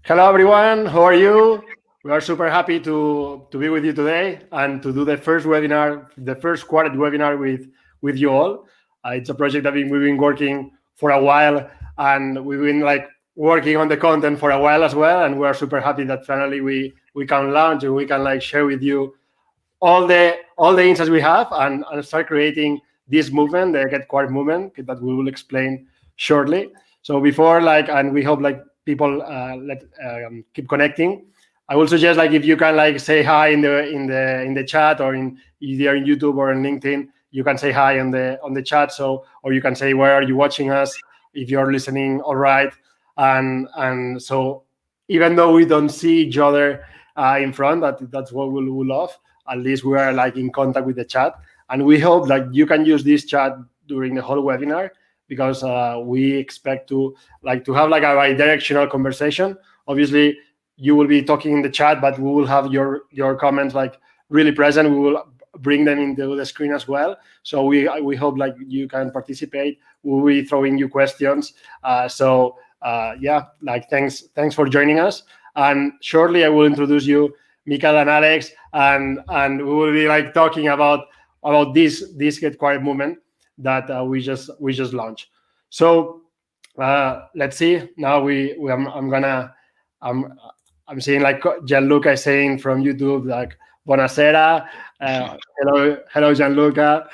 Hello, everyone. How are you? We are super happy to be with you today and to do the first webinar, the first Quared webinar with you all. It's a project that we've been working for a while, and we've been like working on the content for a while as well. And we are super happy that finally we can launch and we can like share with you all the insights we have and start creating this movement, the Get Quared movement, that we will explain shortly. So before and we hope people let keep connecting. I will suggest if you can say hi in the chat, or in either in YouTube or in LinkedIn, you can say hi on the chat. So, or you can say where are you watching us if you're listening. All right, and so even though we don't see each other in front, that's what we love. At least we are in contact with the chat, and we hope that you can use this chat during the whole webinar, because we expect to have a bi-directional conversation. Obviously, you will be talking in the chat, but we will have your comments really present. We will bring them into the screen as well. So we hope you can participate. We'll be throwing you questions. Thanks for joining us. And shortly I will introduce you, Michael and Alex, and we will be talking about this Get Quared movement that we just launched. So let's see. Now I'm seeing Gianluca is saying from YouTube buonasera. Hello Gianluca.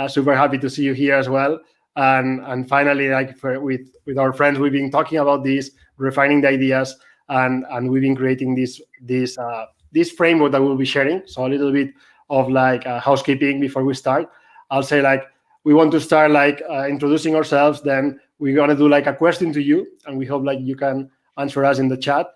Super happy to see you here as well. And finally, with our friends, we've been talking about this, refining the ideas, and we've been creating this framework that we'll be sharing. So a little bit of housekeeping before we start. I'll say we want to start introducing ourselves. Then we're gonna do a question to you, and we hope you can answer us in the chat.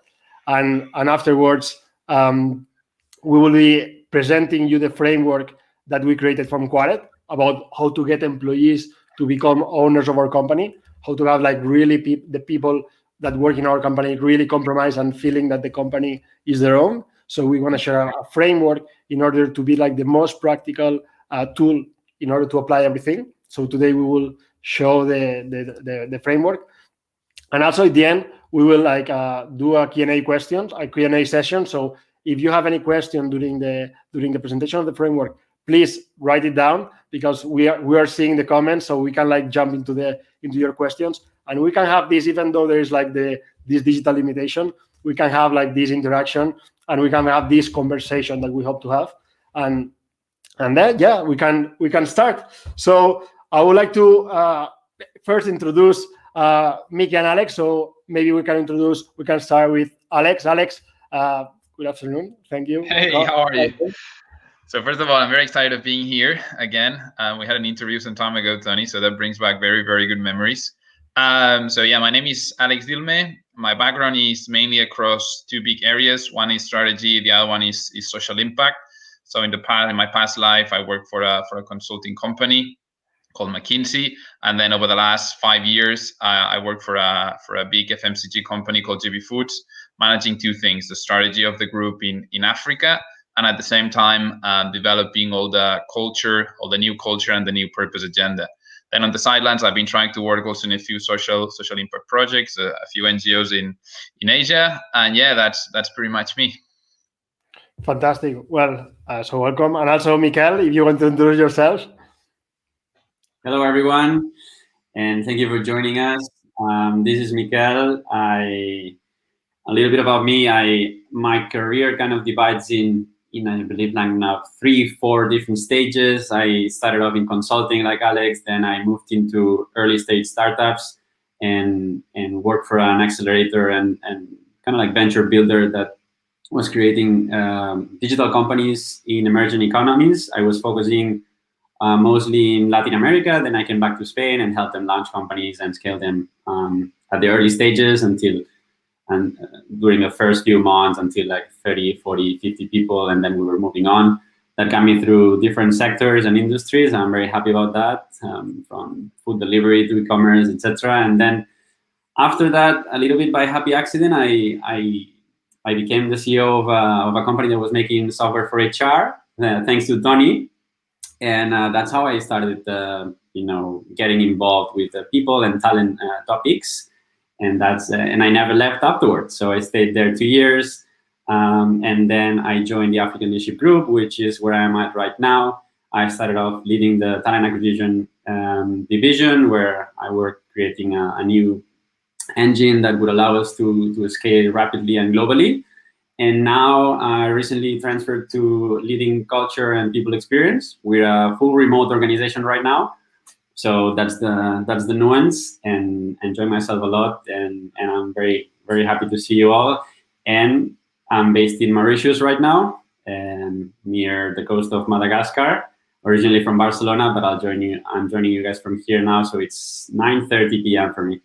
And afterwards, we will be presenting you the framework that we created from Quared about how to get employees to become owners of our company, how to have really the people that work in our company really compromise and feeling that the company is their own. So we want to share a framework in order to be the most practical tool in order to apply everything. So today we will show the framework, and also at the end we will do a Q&A session. So if you have any question during the presentation of the framework, please write it down, because we are seeing the comments, so we can jump into your questions, and we can have this, even though there is this digital limitation, we can have this interaction, and we can have this conversation that we hope to have, and then we can start. So I would like to first introduce Mickey and Alex. So maybe we can start with Alex. Alex, good afternoon. Thank you. Hey, how are you? So first of all, I'm very excited of being here again. We had an interview some time ago, Tony, so that brings back very, very good memories. So yeah, my name is Alex Dilme. My background is mainly across two big areas. One is strategy, the other one is social impact. So in my past life, I worked for a consulting company called McKinsey, and then over the last 5 years, I worked for a big FMCG company called GB Foods, managing two things: the strategy of the group in Africa, and at the same time developing all the new culture and the new purpose agenda. Then on the sidelines, I've been trying to work also in a few social impact projects, a few NGOs in Asia, and yeah, that's pretty much me. Fantastic. Well, so welcome, and also Michael, if you want to introduce yourself. Hello, everyone, and thank you for joining us. This is Michael. A little bit about me. My career kind of divides in I believe now 3-4 different stages. I started off in consulting like Alex, then I moved into early stage startups and worked for an accelerator and kind of venture builder that was creating digital companies in emerging economies. I was focusing mostly in Latin America. Then I came back to Spain and helped them launch companies and scale them at the early stages during the first few months until 30, 40, 50 people, and then we were moving on. That got me through different sectors and industries. I'm very happy about that, from food delivery to e-commerce, etc. And then after that, a little bit by happy accident, I became the CEO of a company that was making software for HR, thanks to Tony. And that's how I started, getting involved with people and talent topics. and and I never left afterwards. So I stayed there 2 years, and then I joined the African Leadership Group, which is where I'm at right now. I started off leading the talent acquisition division, where I worked creating a new engine that would allow us to scale rapidly and globally. And now I recently transferred to leading culture and people experience. We're a full remote organization right now. So that's the nuance, and enjoy myself a lot. And I'm very, very happy to see you all. And I'm based in Mauritius right now, and near the coast of Madagascar, originally from Barcelona, but I'm joining you guys from here now. So it's 9:30 p.m. for me.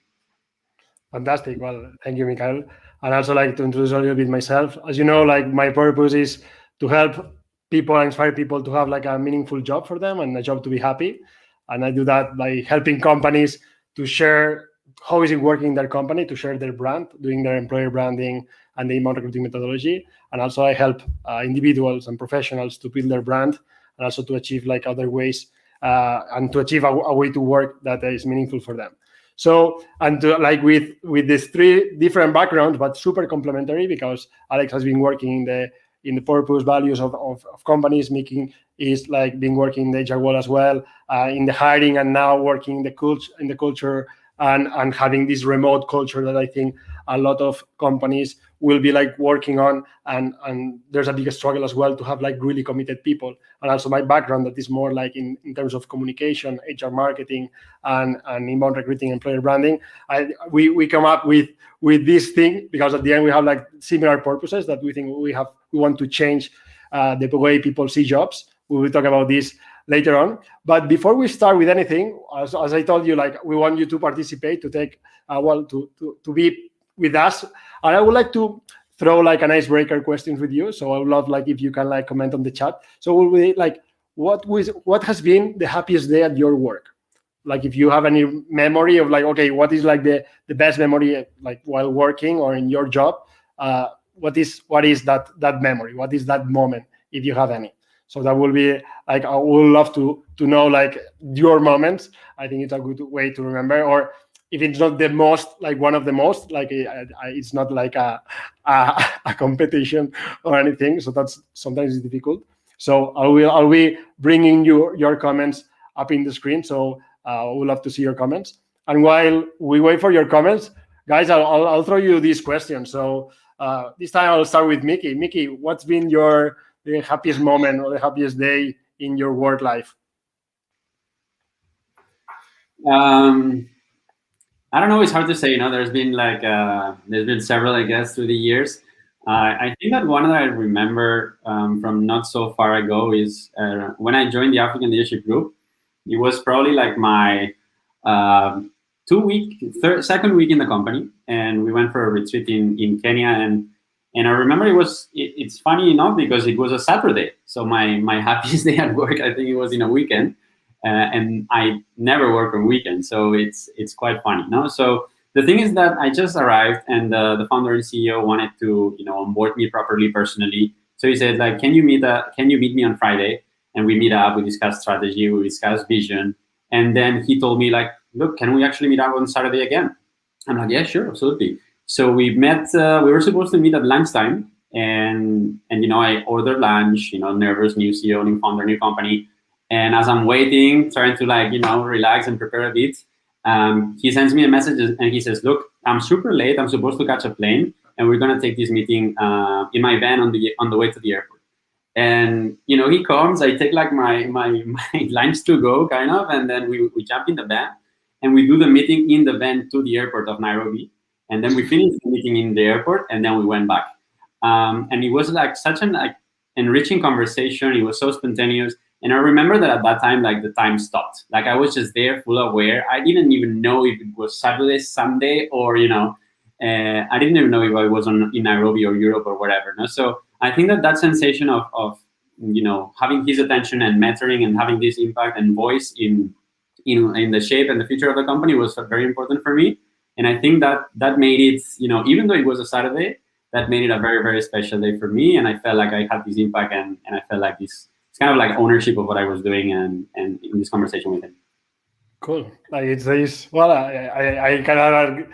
Fantastic. Well, thank you, Michael. And also like to introduce a little bit myself. As you know, like my purpose is to help people, inspire people to have like a meaningful job for them and a job to be happy. And I do that by helping companies to share how is it working in their company, to share their brand, doing their employer branding and the inbound recruiting methodology. And also I help individuals and professionals to build their brand and also to achieve like other ways and to achieve a way to work that is meaningful for them. So, and to, like with these three different backgrounds, but super complementary, because Alex has been working in the purpose values of companies, making is like been working in the HR world as well, in the hiring, and now working in the culture and having this remote culture that I think a lot of companies will be like working on, and there's a big struggle as well to have like really committed people. And also my background that is more like in terms of communication, HR marketing, and inbound recruiting, employer branding. We come up with this thing because at the end we have like similar purposes that we think we want to change the way people see jobs. We will talk about this later on. But before we start with anything, as I told you, like we want you to participate, to take to be with us. And I would like to throw like an icebreaker questions with you. So I would love like if you can like comment on the chat. So will we like what has been the happiest day at your work? Like if you have any memory of like, okay, what is like the best memory like while working or in your job? What is that memory? What is that moment if you have any? So that will be like, I would love to know like your moments. I think it's a good way to remember, or if it's not the most, like one of the most, like it's not like a competition or anything. So that's sometimes it's difficult. So I'll be bringing your comments up in the screen. So I would love to see your comments. And while we wait for your comments, guys, I'll throw you these questions. So this time I'll start with Mickey. Mickey, what's been the happiest moment or the happiest day in your work life? I don't know. It's hard to say. There's been several, I guess, through the years. I think that one that I remember from not so far ago is when I joined the African Leadership Group. It was probably like my second week in the company, and we went for a retreat in Kenya. And I remember it's funny enough because it was a Saturday. So my happiest day at work, I think it was in a weekend. And I never work on weekends, so it's quite funny, no? So the thing is that I just arrived, and the founder and CEO wanted to, onboard me properly personally. So he said, like, can you meet me on Friday? And we meet up, we discuss strategy, we discuss vision, and then he told me, like, look, can we actually meet up on Saturday again? I'm like, yeah, sure, absolutely. So we met. We were supposed to meet at lunchtime, and I ordered lunch. Nervous, new CEO, new founder, new company. And as I'm waiting, trying to relax and prepare a bit, he sends me a message and he says, look, I'm super late. I'm supposed to catch a plane, and we're going to take this meeting in my van on the way to the airport. And, he comes, I take like my lunch to go kind of, and then we jump in the van and we do the meeting in the van to the airport of Nairobi. And then we finished the meeting in the airport, and then we went back. And it was like such an enriching conversation. It was so spontaneous. And I remember that at that time, like the time stopped. Like I was just there, full aware. I didn't even know if it was Saturday, Sunday, or I didn't even know if I was in Nairobi or Europe or whatever. No? So I think that sensation of having his attention and mentoring and having this impact and voice in the shape and the future of the company was very important for me. And I think that made it, even though it was a Saturday, that made it a very, very special day for me. And I felt like I had this impact, and I felt like it's kind of like ownership of what I was doing and in this conversation with him. Cool. Like it's well, I kind of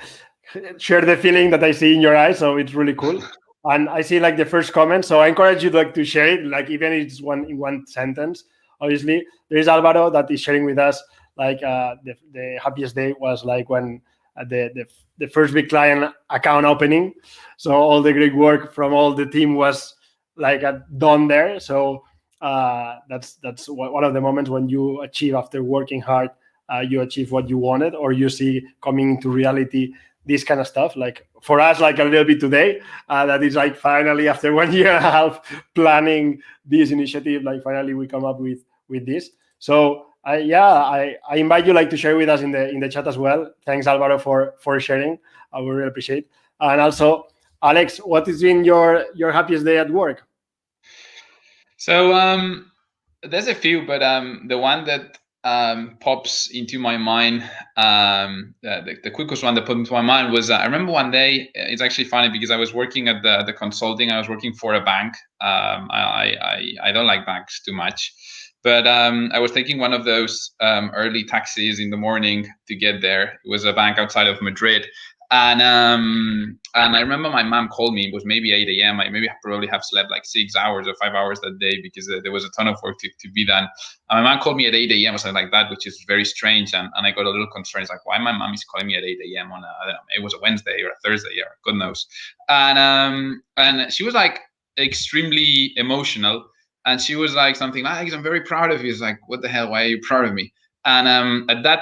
share the feeling that I see in your eyes. So it's really cool. And I see like the first comment. So I encourage you to share it, like even if it's in one sentence. Obviously, there is Alvaro that is sharing with us like the happiest day was like when the first big client account opening. So all the great work from all the team was like done there. So that's one of the moments when you achieve after working hard. You achieve what you wanted, or you see coming into reality this kind of stuff. Like for us, like a little bit today, that is like finally after 1 year and a half planning this initiative, like finally we come up with this. So I invite you like to share with us in the chat as well. Thanks Alvaro for sharing. I would really appreciate. And also, Alex, what has been your happiest day at work? So there's a few, but the one that pops into my mind, the quickest one that popped into my mind was I remember one day. It's actually funny because I was working at the consulting. I was working for a bank. I don't like banks too much, but I was taking one of those early taxis in the morning to get there. It was a bank outside of Madrid. And I remember my mom called me. It was maybe 8 a.m. I probably have slept like 6 hours or 5 hours that day because there was a ton of work to be done. And my mom called me at 8 a.m. or something like that, which is very strange. And I got a little concerned. It's like, why my mom is calling me at 8 a.m. on I don't know, it was a Wednesday or a Thursday or God knows. And she was like extremely emotional. And she was like something like, I'm very proud of you. It's like, what the hell? Why are you proud of me? And at that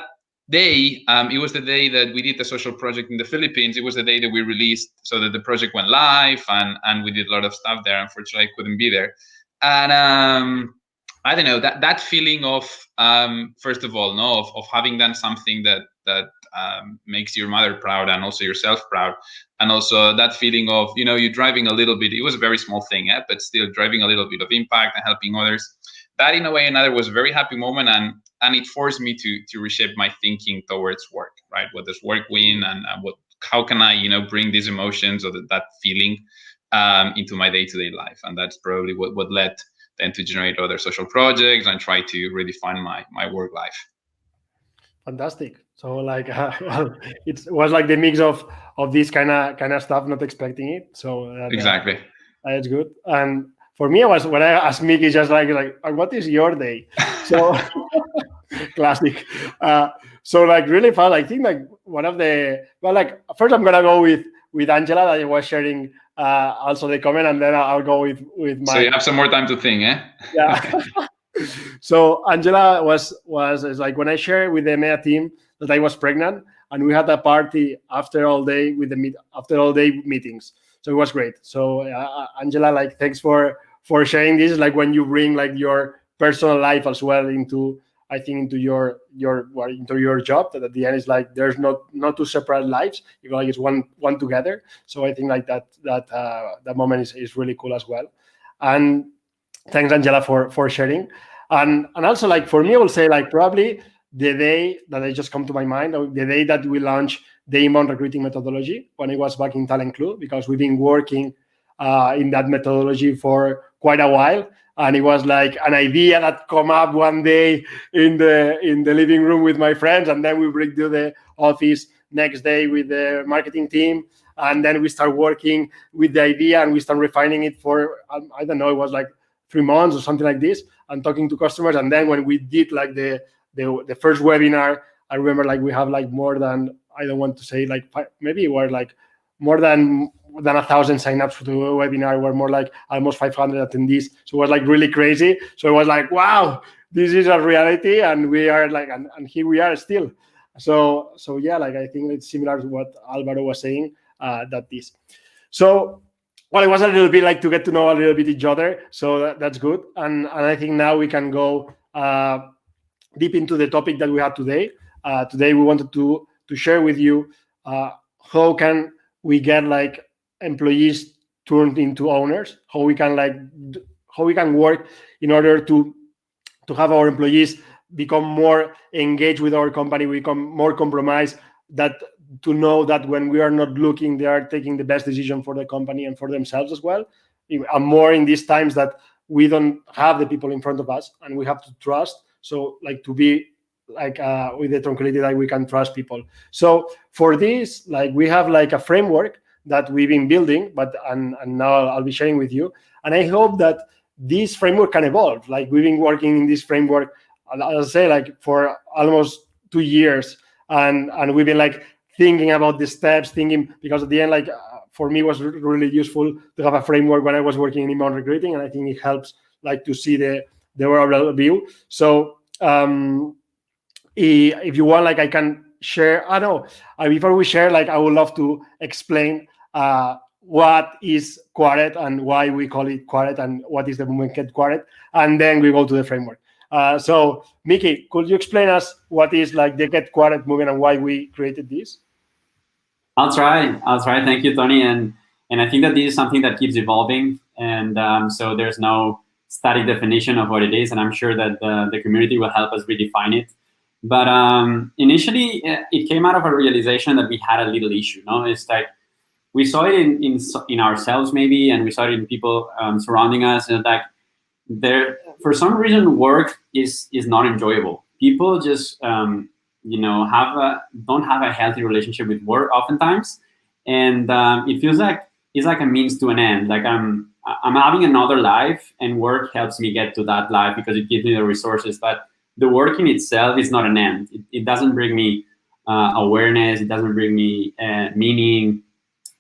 day, it was the day that we did the social project in the Philippines. It was the day that we released, so that the project went live, and we did a lot of stuff there. Unfortunately, I couldn't be there. And I don't know, that feeling of first of all, of having done something that makes your mother proud and also yourself proud, and also that feeling of you're driving a little bit. It was a very small thing, but still driving a little bit of impact and helping others. That in a way or another was a very happy moment, and it forced me to reshape my thinking towards work. Right? What does work mean, and how can I bring these emotions or that feeling into my day-to-day life? And that's probably what led then to generate other social projects and try to redefine my work life. Fantastic. So like it was like the mix of this kind of stuff, not expecting it. So exactly, that's good. And for me, when I asked Mickey, just like what is your day? So classic. So like really fun. I think like one of the first I'm gonna go with Angela that I was sharing also the comment, and then I'll go with my. So you have some more time to think, eh? Yeah. So Angela was like when I shared with the EMEA team that I was pregnant, and we had a party after all day meetings. So it was great. So Angela, like thanks for sharing this. Like when you bring like your personal life as well into your job, that at the end is like there's not two separate lives. Like it's one together. So I think like that moment is really cool as well. And thanks, Angela, for sharing. And also, like, for me, I will say, like, probably the day that I just come to my mind, or the day that we launched the inbound recruiting methodology when I was back in Talent Club, because we've been working in that methodology for quite a while. And it was like an idea that come up one day in the living room with my friends. And then we bring to the office next day with the marketing team. And then we start working with the idea and we start refining it for, I don't know, it was like 3 months or something like this, and talking to customers. And then when we did like the first webinar, I remember like we have like more than, I don't want to say like maybe it was like more than 1,000 signups for the webinar. We're more like almost 500 attendees. So it was like really crazy. So it was like, wow, this is a reality, and we are like, and here we are still. So yeah, like I think it's similar to what Alvaro was saying. That is. So. Well, it was a little bit like to get to know a little bit each other, so that's good. And I think now we can go deep into the topic that we had today. Today we wanted to share with you how can we get like employees turned into owners, how we can work in order to have our employees become more engaged with our company, become more compromised, that to know that when we are not looking, they are taking the best decision for the company and for themselves as well. And more in these times that we don't have the people in front of us and we have to trust. So like to be like with the tranquility that we can trust people. So for this, like we have like a framework that we've been building, and now I'll be sharing with you. And I hope that this framework can evolve. Like we've been working in this framework, I'll say like for almost 2 years, and we've been like thinking about the steps, because at the end, like for me, it was really useful to have a framework when I was working in inbound recruiting, and I think it helps like to see the overall view. So if you want, like I can share. I know before we share, like I would love to explain what is Quared and why we call it Quared and what is the movement Get Quared, and then we go to the framework. So Mickey, could you explain us what is like the Get Quared movement and why we created this? I'll try. Thank you, Tony. And I think that this is something that keeps evolving. And so there's no static definition of what it is. And I'm sure that the community will help us redefine it. But initially, it came out of a realization that we had a little issue. No, it's like we saw it in ourselves maybe, and we saw it in people surrounding us. And like for some reason, work is not enjoyable. People just don't have a healthy relationship with work oftentimes, and it feels like it's like a means to an end. Like I'm having another life, and work helps me get to that life because it gives me the resources. But the work in itself is not an end. It doesn't bring me awareness. It doesn't bring me meaning.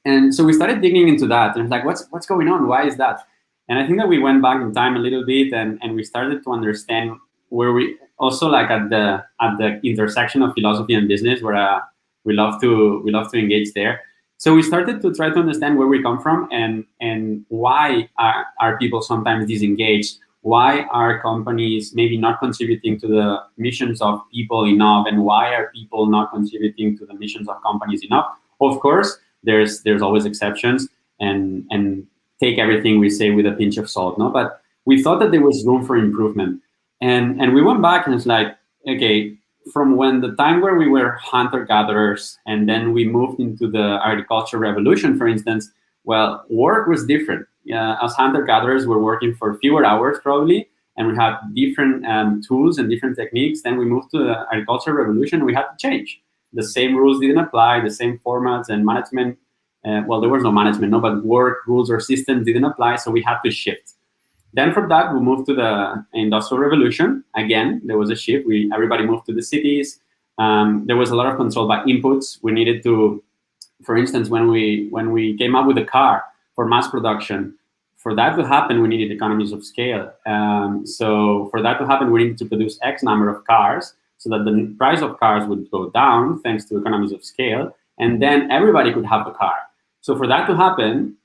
And so we started digging into that, and it's like, what's going on? Why is that? And I think that we went back in time a little bit, and we started to understand where we also like at the intersection of philosophy and business, where we love to engage there. So we started to try to understand where we come from and why are people sometimes disengaged. Why are companies maybe not contributing to the missions of people enough, and why are people not contributing to the missions of companies enough? Of course, there's always exceptions, and take everything we say with a pinch of salt, no? But we thought that there was room for improvement. And we went back and it's like, okay, from when the time where we were hunter-gatherers and then we moved into the agriculture revolution, for instance, well, work was different. As hunter-gatherers, we're working for fewer hours probably, and we had different tools and different techniques. Then we moved to the agriculture revolution, and we had to change. The same rules didn't apply, the same formats and management. Well, there was no management, no, but work rules or systems didn't apply, so we had to shift. Then from that, we moved to the Industrial Revolution. Again, there was a shift. Everybody moved to the cities. There was a lot of control by inputs. We needed to, for instance, when we came up with a car for mass production, for that to happen, we needed economies of scale. So for that to happen, we needed to produce X number of cars so that the price of cars would go down thanks to economies of scale, and then everybody could have a car. So for that to happen,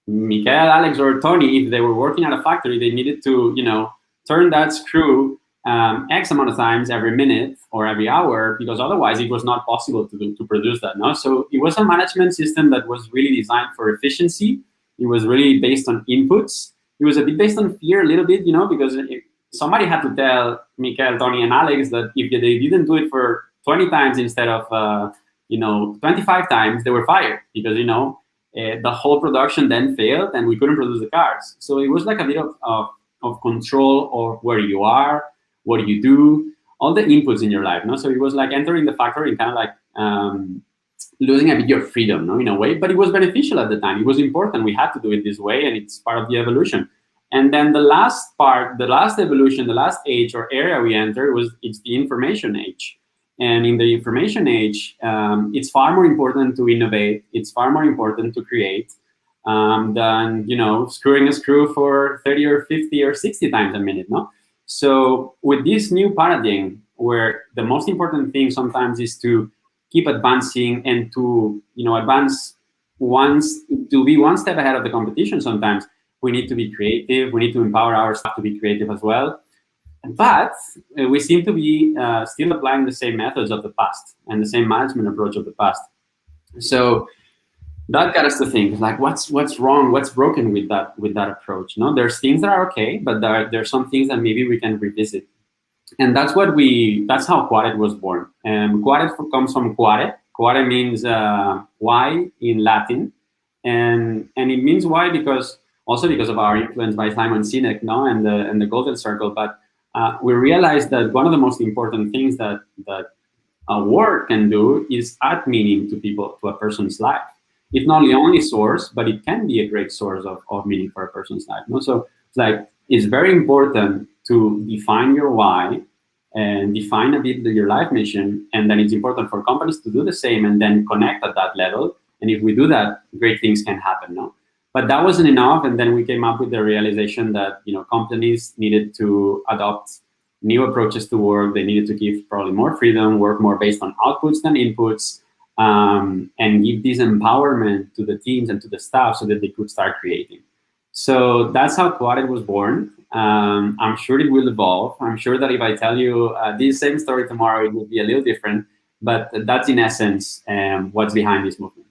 Michael, Alex, or Tony, if they were working at a factory, they needed to, turn that screw X amount of times every minute or every hour, because otherwise it was not possible to produce that. No, so it was a management system that was really designed for efficiency. It was really based on inputs. It was a bit based on fear, a little bit, because somebody had to tell Michael, Tony, and Alex that if they didn't do it for 20 times instead of 25 times, they were fired because the whole production then failed and we couldn't produce the cars. So it was like a bit of control of where you are, what you do, all the inputs in your life. No, so it was like entering the factory and kind of like losing a bit your freedom, no, in a way. But it was beneficial at the time. It was important. We had to do it this way, and it's part of the evolution. And then the last part, the last evolution, the last age or area we entered it's the information age. And in the information age, it's far more important to innovate. It's far more important to create than screwing a screw for 30 or 50 or 60 times a minute. No, so with this new paradigm, where the most important thing sometimes is to keep advancing and to advance to be one step ahead of the competition. Sometimes we need to be creative. We need to empower our staff to be creative as well. But we seem to be still applying the same methods of the past and the same management approach of the past. So that got us to think, like, what's wrong, what's broken with that approach? No, there's things that are okay, but there's some things that maybe we can revisit. And that's how Quared was born. Quared comes from quare. Quare means why in Latin, and it means why because of our influence by Simon Sinek, no, and the Golden Circle, but we realized that one of the most important things that work can do is add meaning to people, to a person's life. It's not the only source, but it can be a great source of meaning for a person's life. No? So it's like, it's very important to define your why and define a bit your life mission. And then it's important for companies to do the same and then connect at that level. And if we do that, great things can happen. No? But that wasn't enough. And then we came up with the realization that, companies needed to adopt new approaches to work. They needed to give probably more freedom, work more based on outputs than inputs, and give this empowerment to the teams and to the staff so that they could start creating. So that's how Quared was born. I'm sure it will evolve. I'm sure that if I tell you this same story tomorrow, it will be a little different. But that's in essence what's behind this movement.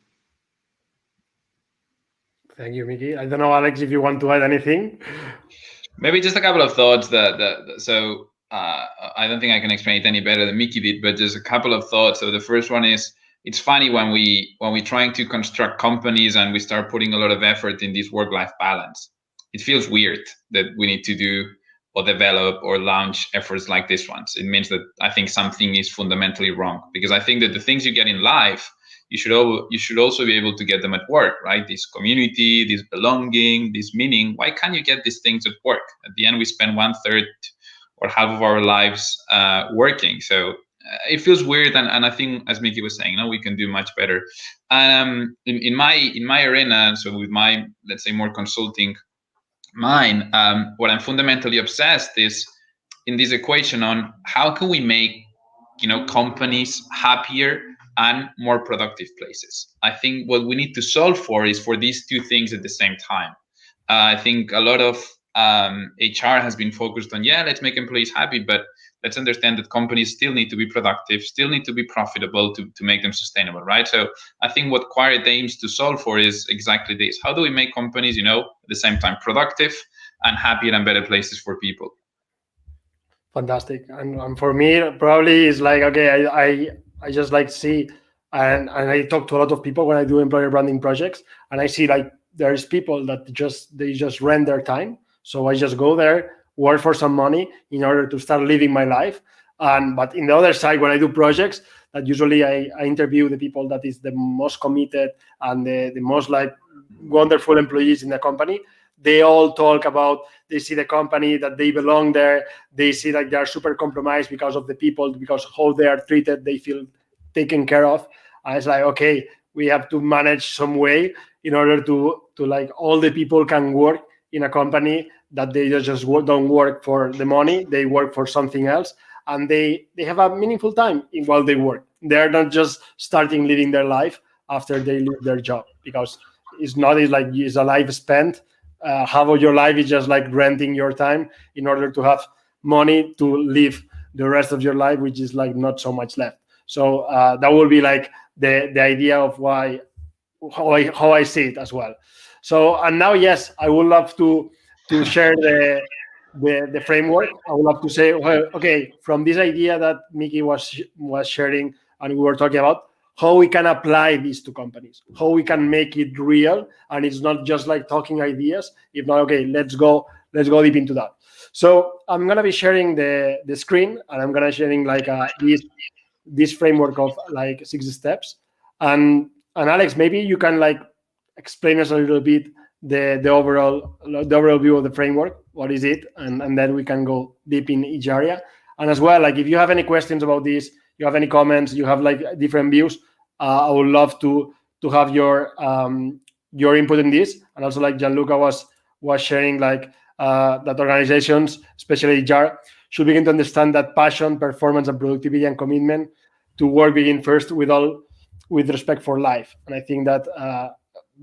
Thank you, Mickey. I don't know, Alex, if you want to add anything. Maybe just a couple of thoughts so I don't think I can explain it any better than Mickey did, but just a couple of thoughts. So the first one is, it's funny when we're trying to construct companies and we start putting a lot of effort in this work-life balance. It feels weird that we need to do or develop or launch efforts like this ones. It means that I think something is fundamentally wrong, because I think that the things you get in life, you should also be able to get them at work, right? This community, this belonging, this meaning. Why can't you get these things at work? At the end, we spend 1/3 or half of our lives working. So it feels weird, and I think, as Mickey was saying, we can do much better. In my arena, so with my, let's say, more consulting mind, what I'm fundamentally obsessed is in this equation on how can we make companies happier and more productive places. I think what we need to solve for is for these two things at the same time. I think a lot of HR has been focused on, let's make employees happy, but let's understand that companies still need to be productive, still need to be profitable to make them sustainable, right? So I think what Quared aims to solve for is exactly this. How do we make companies, at the same time productive and happier and better places for people? Fantastic. And for me, probably it's like, okay, I just like see, and I talk to a lot of people when I do employer branding projects, and I see like there's people that they just rent their time. So I just go there, work for some money in order to start living my life. But in the other side, when I do projects, that usually I interview the people that is the most committed and the most like wonderful employees in the company. They all talk about, they see the company, that they belong there. They see that they are super compromised because of the people, because how they are treated, they feel taken care of. And it's like, okay, we have to manage some way in order to like all the people can work in a company, that they just don't work for the money, they work for something else, and they have a meaningful time while they work. They're not just starting living their life after they leave their job, because it's like it's a life spent. Half of your life is just like renting your time in order to have money to live the rest of your life, which is like not so much left. So that will be like the idea of how I see it as well. So, and now, yes, I would love to share the framework. I would love to say, well, okay, from this idea that Mickey was sharing and we were talking about, how we can apply this to companies, how we can make it real, and it's not just like talking ideas. If not, okay, let's go deep into that. So I'm gonna be sharing the screen, and I'm gonna sharing like this framework of like 6 steps. And Alex, maybe you can like explain us a little bit the overall view of the framework. What is it? And then we can go deep in each area. And as well, like if you have any questions about this, you have any comments, you have like different views, I would love to have your input in this. And also, like Gianluca was sharing, like that organizations, especially HR, should begin to understand that passion, performance, and productivity and commitment to work begin first with respect for life. And I think that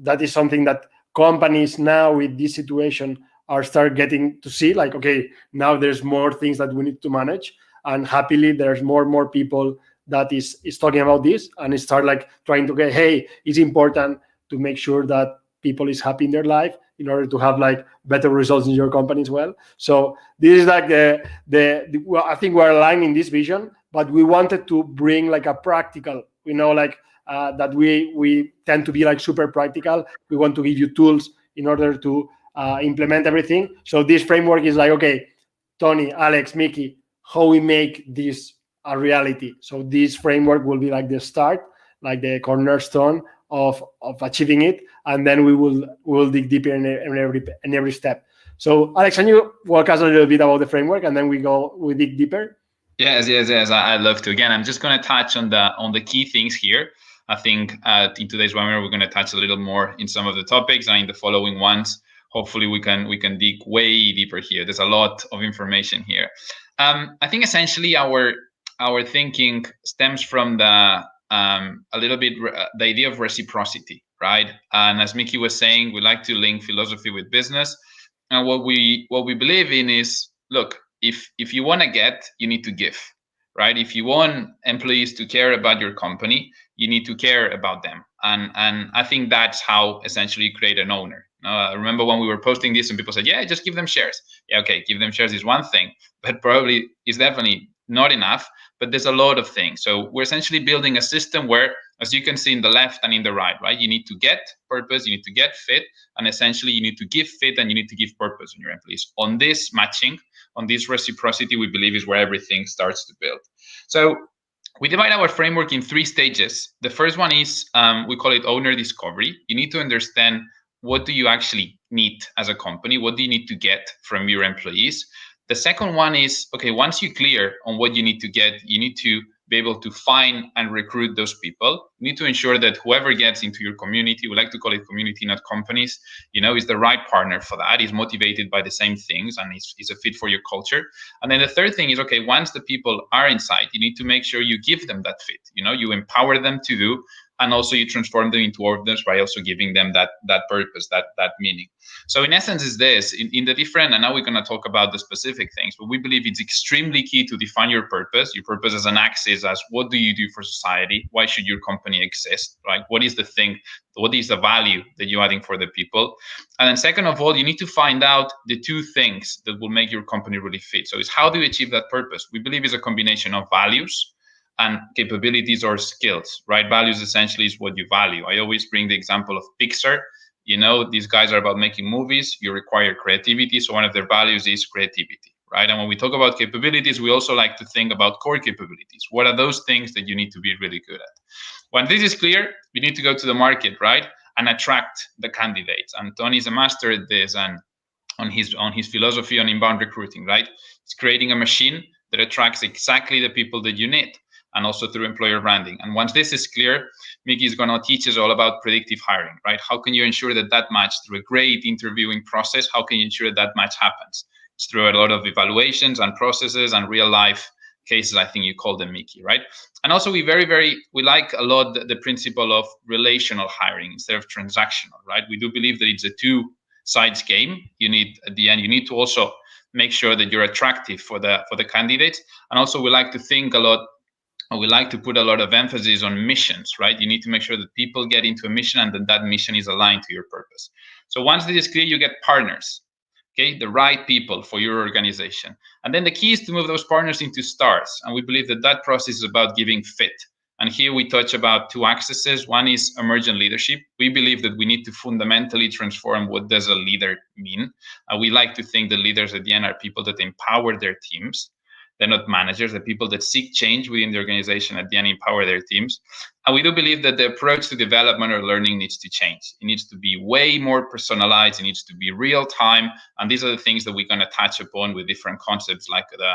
that is something that companies now with this situation are start getting to see, like, okay, now there's more things that we need to manage, and happily there's more people that is talking about this, and start like trying to get, hey, it's important to make sure that people is happy in their life in order to have like better results in your company as well. So this is like well, I think we're aligned in this vision, but we wanted to bring like a practical, like that we tend to be like super practical. We want to give you tools in order to implement everything. So this framework is like, okay, Tony, Alex, Mickey, how we make this a reality. So this framework will be like the start, like the cornerstone of achieving it, and then we will dig deeper in every step. So Alex, can you walk us a little bit about the framework, and then we dig deeper? Yes. I'd love to. Again, I'm just going to touch on the key things here. I think in today's webinar we're going to touch a little more in some of the topics, and in the following ones, hopefully we can dig way deeper here. There's a lot of information here. I think essentially our thinking stems from a little bit the idea of reciprocity, right? And as Mickey was saying, we like to link philosophy with business. And what we believe in is, look, if you want to get, you need to give, right? If you want employees to care about your company, you need to care about them. And I think that's how essentially you create an owner. I remember when we were posting this and people said, yeah, just give them shares. Yeah, okay, give them shares is one thing, but probably is definitely not enough. But there's a lot of things. So we're essentially building a system where, as you can see in the left and in the right, you need to get purpose, you need to get fit, and essentially you need to give fit and you need to give purpose on your employees. On this matching, on this reciprocity, we believe is where everything starts to build. So we divide our framework in 3 stages. The first one is, we call it owner discovery. You need to understand, what do you actually need as a company? What do you need to get from your employees? The second one is, okay, once you're clear on what you need to get, you need to be able to find and recruit those people. You need to ensure that whoever gets into your community, we like to call it community, not companies, is the right partner for that, is motivated by the same things, and is a fit for your culture. And then the third thing is, okay, once the people are inside, you need to make sure you give them that fit. You empower them to do, and also you transform them into orders by also giving them that purpose, that meaning. So in essence is this, in the different, and now we're going to talk about the specific things, but we believe it's extremely key to define your purpose as an axis, as what do you do for society? Why should your company exist, right? What is the thing, what is the value that you're adding for the people? And then second of all, you need to find out the 2 things that will make your company really fit. So it's how do you achieve that purpose? We believe it's a combination of values and capabilities or skills, right? Values essentially is what you value. I always bring the example of Pixar. These guys are about making movies. You require creativity. So one of their values is creativity, right? And when we talk about capabilities, we also like to think about core capabilities. What are those things that you need to be really good at? When this is clear, you need to go to the market, right? And attract the candidates. And Tony's a master at this, and on his philosophy on inbound recruiting, right? It's creating a machine that attracts exactly the people that you need, and also through employer branding. And once this is clear, Mickey is going to teach us all about predictive hiring, right? How can you ensure that match through a great interviewing process? How can you ensure that match happens? It's through a lot of evaluations and processes and real life cases. I think you call them, Mickey, right? And also we like a lot the principle of relational hiring instead of transactional, right? We do believe that it's a 2 sides game. You need, at the end, you need to also make sure that you're attractive for the candidates. And also we like to think a lot, we like to put a lot of emphasis on missions, right? You need to make sure that people get into a mission and that mission is aligned to your purpose. So once this is clear, you get partners, okay? The right people for your organization. And then the key is to move those partners into stars. And we believe that process is about giving fit. And here we touch about 2 axes. One is emergent leadership. We believe that we need to fundamentally transform what does a leader mean. We like to think that leaders at the end are people that empower their teams. They're not managers. They're people that seek change within the organization, at the end empower their teams. And we do believe that the approach to development or learning needs to change. It needs to be way more personalized. It needs to be real time. And these are the things that we're going to touch upon with different concepts like the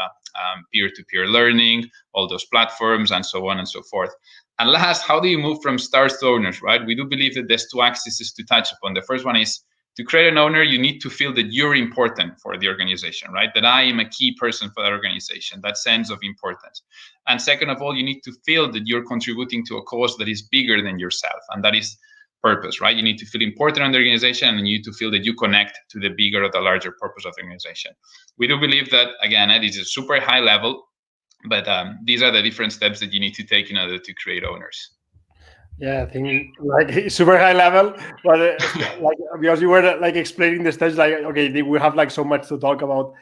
peer-to-peer learning, all those platforms, and so on and so forth. And last, how do you move from stars to owners, right? We do believe that there's 2 axes to touch upon. The first one is, to create an owner, you need to feel that you're important for the organization, right? That I am a key person for that organization, that sense of importance. And second of all, you need to feel that you're contributing to a cause that is bigger than yourself, and that is purpose, right? You need to feel important in the organization, and you need to feel that you connect to the bigger or the larger purpose of the organization. We do believe that, again, it is a super high level, but these are the different steps that you need to take in order to create owners. Yeah, I think like super high level, but like because you were like explaining the steps, like okay, we have like so much to talk about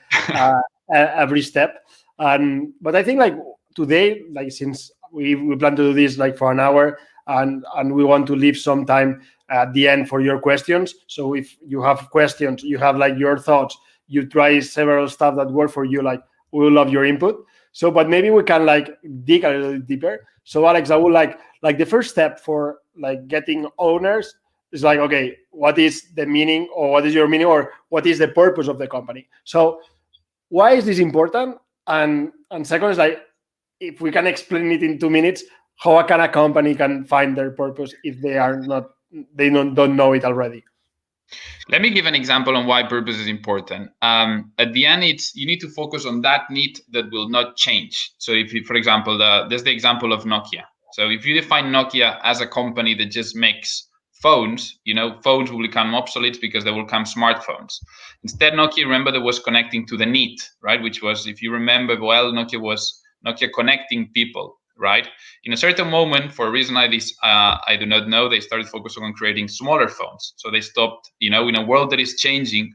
every step, but I think like today, like since we plan to do this like for an hour, and we want to leave some time at the end for your questions. So if you have questions, you have like your thoughts, you try several stuff that work for you, like we will love your input. So, but maybe we can like dig a little deeper. So Alex, I would like the first step for like getting owners is like, okay, what is the meaning, or what is your meaning, or what is the purpose of the company? So why is this important? And second is like, if we can explain it in 2 minutes, how can a company can find their purpose if they don't know it already? Let me give an example on why purpose is important. At the end, you need to focus on that need that will not change. So if you, for example, there's the example of Nokia. So if you define Nokia as a company that just makes phones, phones will become obsolete because there will come smartphones. Instead, Nokia, remember, that was connecting to the need, right? Which was, if you remember well, Nokia was Nokia connecting people, right? In a certain moment, for a reason I do not know, they started focusing on creating smaller phones. So they stopped, in a world that is changing,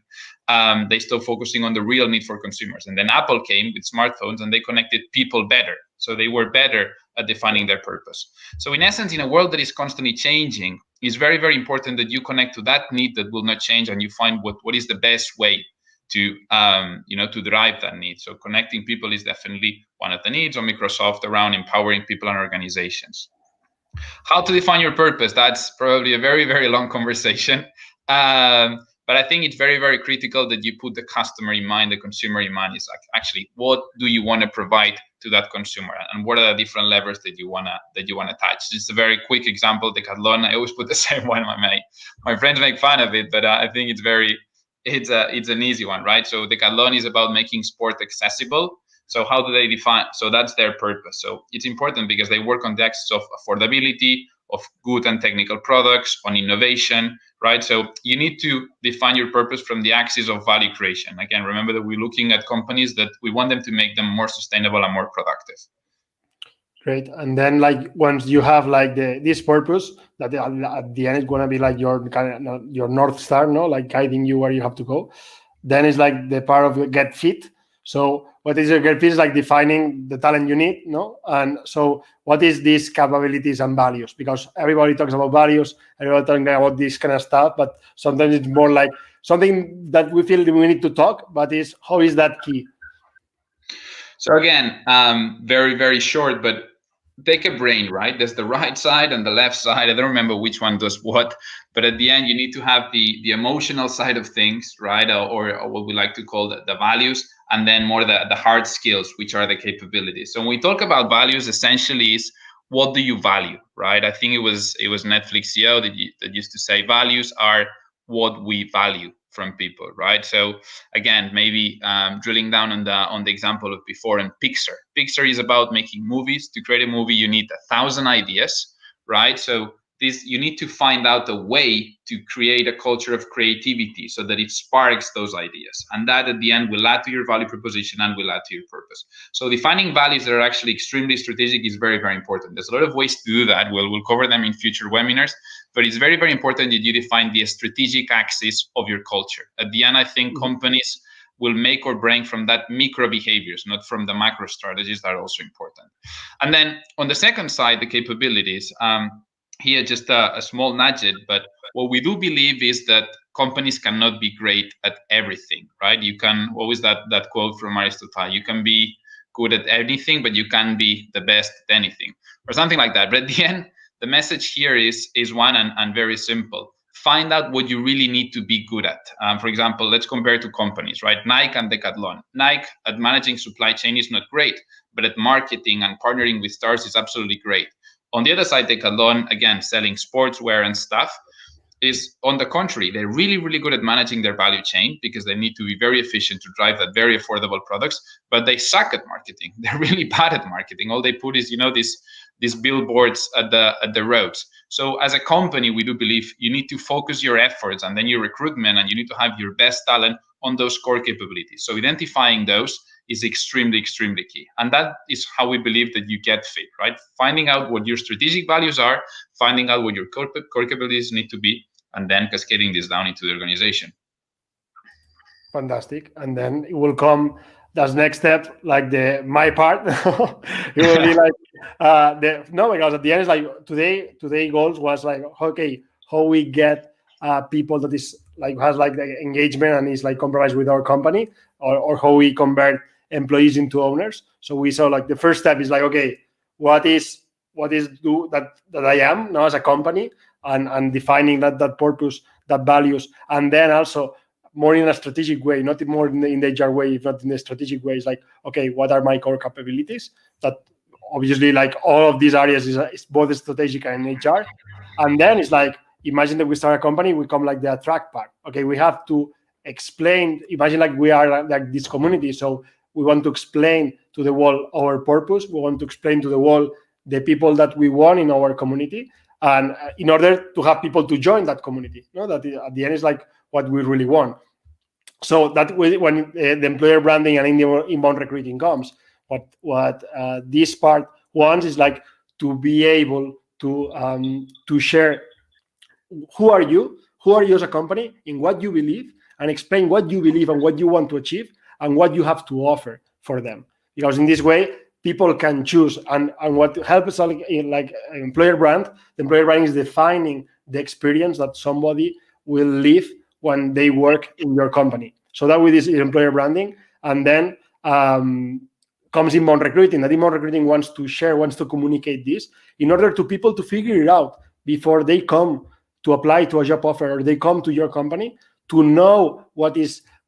they stopped focusing on the real need for consumers. And then Apple came with smartphones and they connected people better. So they were better at defining their purpose. So in essence, in a world that is constantly changing, it's very, very important that you connect to that need that will not change, and you find what is the best way to to drive that need. So connecting people is definitely one of the needs of Microsoft around empowering people and organizations. How to define your purpose? That's probably a very, very long conversation. But I think it's very, very critical that you put the customer in mind, the consumer in mind. Is like, actually, what do you want to provide to that consumer, and what are the different levers that you wanna touch? Just a very quick example, Decathlon. I always put the same one. My friends make fun of it, but I think it's an easy one, right? So Decathlon is about making sport accessible. So how do they define? So that's their purpose. So it's important because they work on the axis of affordability, of good and technical products, on innovation, right? So you need to define your purpose from the axis of value creation. Again, remember that we're looking at companies that we want them to make them more sustainable and more productive. Great. And then like once you have like this purpose, that at the end is going to be like your North Star, no? Like guiding you where you have to go. Then it's like the part of get fit. So what is your get fit is like defining the talent you need, no? And so what is these capabilities and values? Because everybody talks about values, everybody talking about this kind of stuff, but sometimes it's more like something that we feel that we need to talk, but is how is that key? So again, very, very short, but take a brain, right? There's the right side and the left side. I don't remember which one does what, but at the end, you need to have the emotional side of things, right? Or what we like to call the values, and then more the hard skills, which are the capabilities. So when we talk about values, essentially is what do you value, right? I think it was Netflix CEO that used to say values are what we value from people, right? So again, maybe drilling down on the example of before, and Pixar. Pixar is about making movies. To create a movie, you need 1,000 ideas, right? So you need to find out a way to create a culture of creativity so that it sparks those ideas, and that at the end will add to your value proposition and will add to your purpose. So defining values that are actually extremely strategic is very, very important. There's a lot of ways to do that. We'll cover them in future webinars, but it's very, very important that you define the strategic axis of your culture. At the end, I think companies will make or break from that micro behaviors, not from the macro strategies that are also important. And then on the second side, the capabilities. Here, just a small nugget, but what we do believe is that companies cannot be great at everything, right? You can, what was that quote from Aristotle? You can be good at anything, but you can't be the best at anything, or something like that. But at the end, the message here is one and very simple. Find out what you really need to be good at. For example, let's compare to companies, right? Nike and Decathlon. Nike at managing supply chain is not great, but at marketing and partnering with stars is absolutely great. On the other side, Decathlon, again, selling sportswear and stuff, is on the contrary. They're really, really good at managing their value chain because they need to be very efficient to drive that very affordable products, but they suck at marketing. They're really bad at marketing. All they put is, these billboards at the roads. So as a company, we do believe you need to focus your efforts and then your recruitment, and you need to have your best talent on those core capabilities. So identifying those is extremely, extremely key. And that is how we believe that you get fit, right? Finding out what your strategic values are, finding out what your core capabilities need to be, and then cascading this down into the organization. Fantastic. And then it will come as next step, like my part. It will be like because at the end it's like today goals was like, okay, how we get people that is like has like the engagement and is like compromised with our company, or how we convert employees into owners. So we saw like the first step is like, okay, what is that I am now as a company, and defining that purpose, that values, and then also more in a strategic way, not more in the HR way, if not in the strategic way. It's like, okay, what are my core capabilities? That obviously, like all of these areas is both strategic and HR. And then it's like, imagine that we start a company, we come like the attract part. Okay, we have to explain, imagine like we are like this community. So we want to explain to the world our purpose. We want to explain to the world the people that we want in our community. And in order to have people to join that community, that at the end is like what we really want. So that when the employer branding and inbound recruiting comes, what this part wants is like to be able to share who are you as a company, in what you believe, and explain what you believe and what you want to achieve and what you have to offer for them. Because in this way, people can choose. And what helps like employer brand, the employer brand is defining the experience that somebody will live when they work in your company. So that with this employer branding, and then comes inbound recruiting. That inbound recruiting wants to communicate this in order to people to figure it out before they come to apply to a job offer or they come to your company, to know what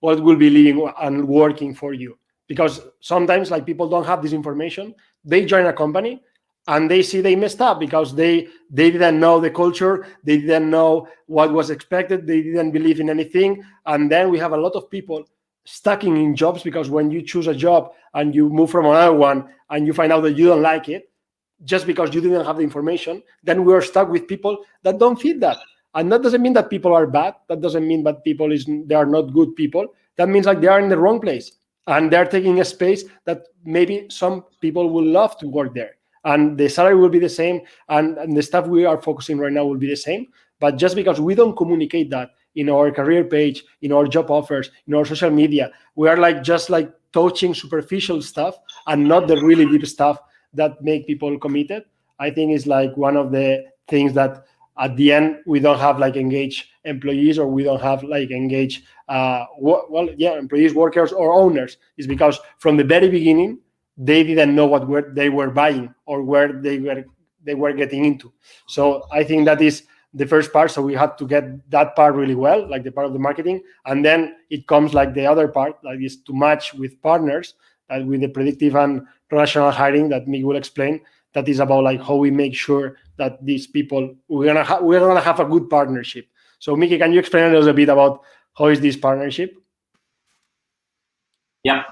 will be living and working for you. Because sometimes like people don't have this information. They join a company and they see they messed up because they didn't know the culture, they didn't know what was expected, they didn't believe in anything. And then we have a lot of people stuck in jobs because when you choose a job and you move from another one and you find out that you don't like it, just because you didn't have the information, then we are stuck with people that don't fit that. And that doesn't mean that people are bad. That doesn't mean that they are not good people. That means like they are in the wrong place and they're taking a space that maybe some people will love to work there. And the salary will be the same, and the stuff we are focusing right now will be the same. But just because we don't communicate that in our career page, in our job offers, in our social media, we are like just like touching superficial stuff and not the really deep stuff that make people committed. I think is like one of the things that at the end we don't have like engaged employees, or we don't have like engaged employees, workers, or owners, is because from the very beginning they didn't know what they were buying or where they were getting into. So I think that is the first part. So we have to get that part really well, like the part of the marketing, and then it comes like the other part, like is to match with partners, with the predictive and rational hiring that Mick will explain. That is about like how we make sure that these people we're gonna have a good partnership. So Mickey, can you explain a little bit about how is this partnership? Yeah.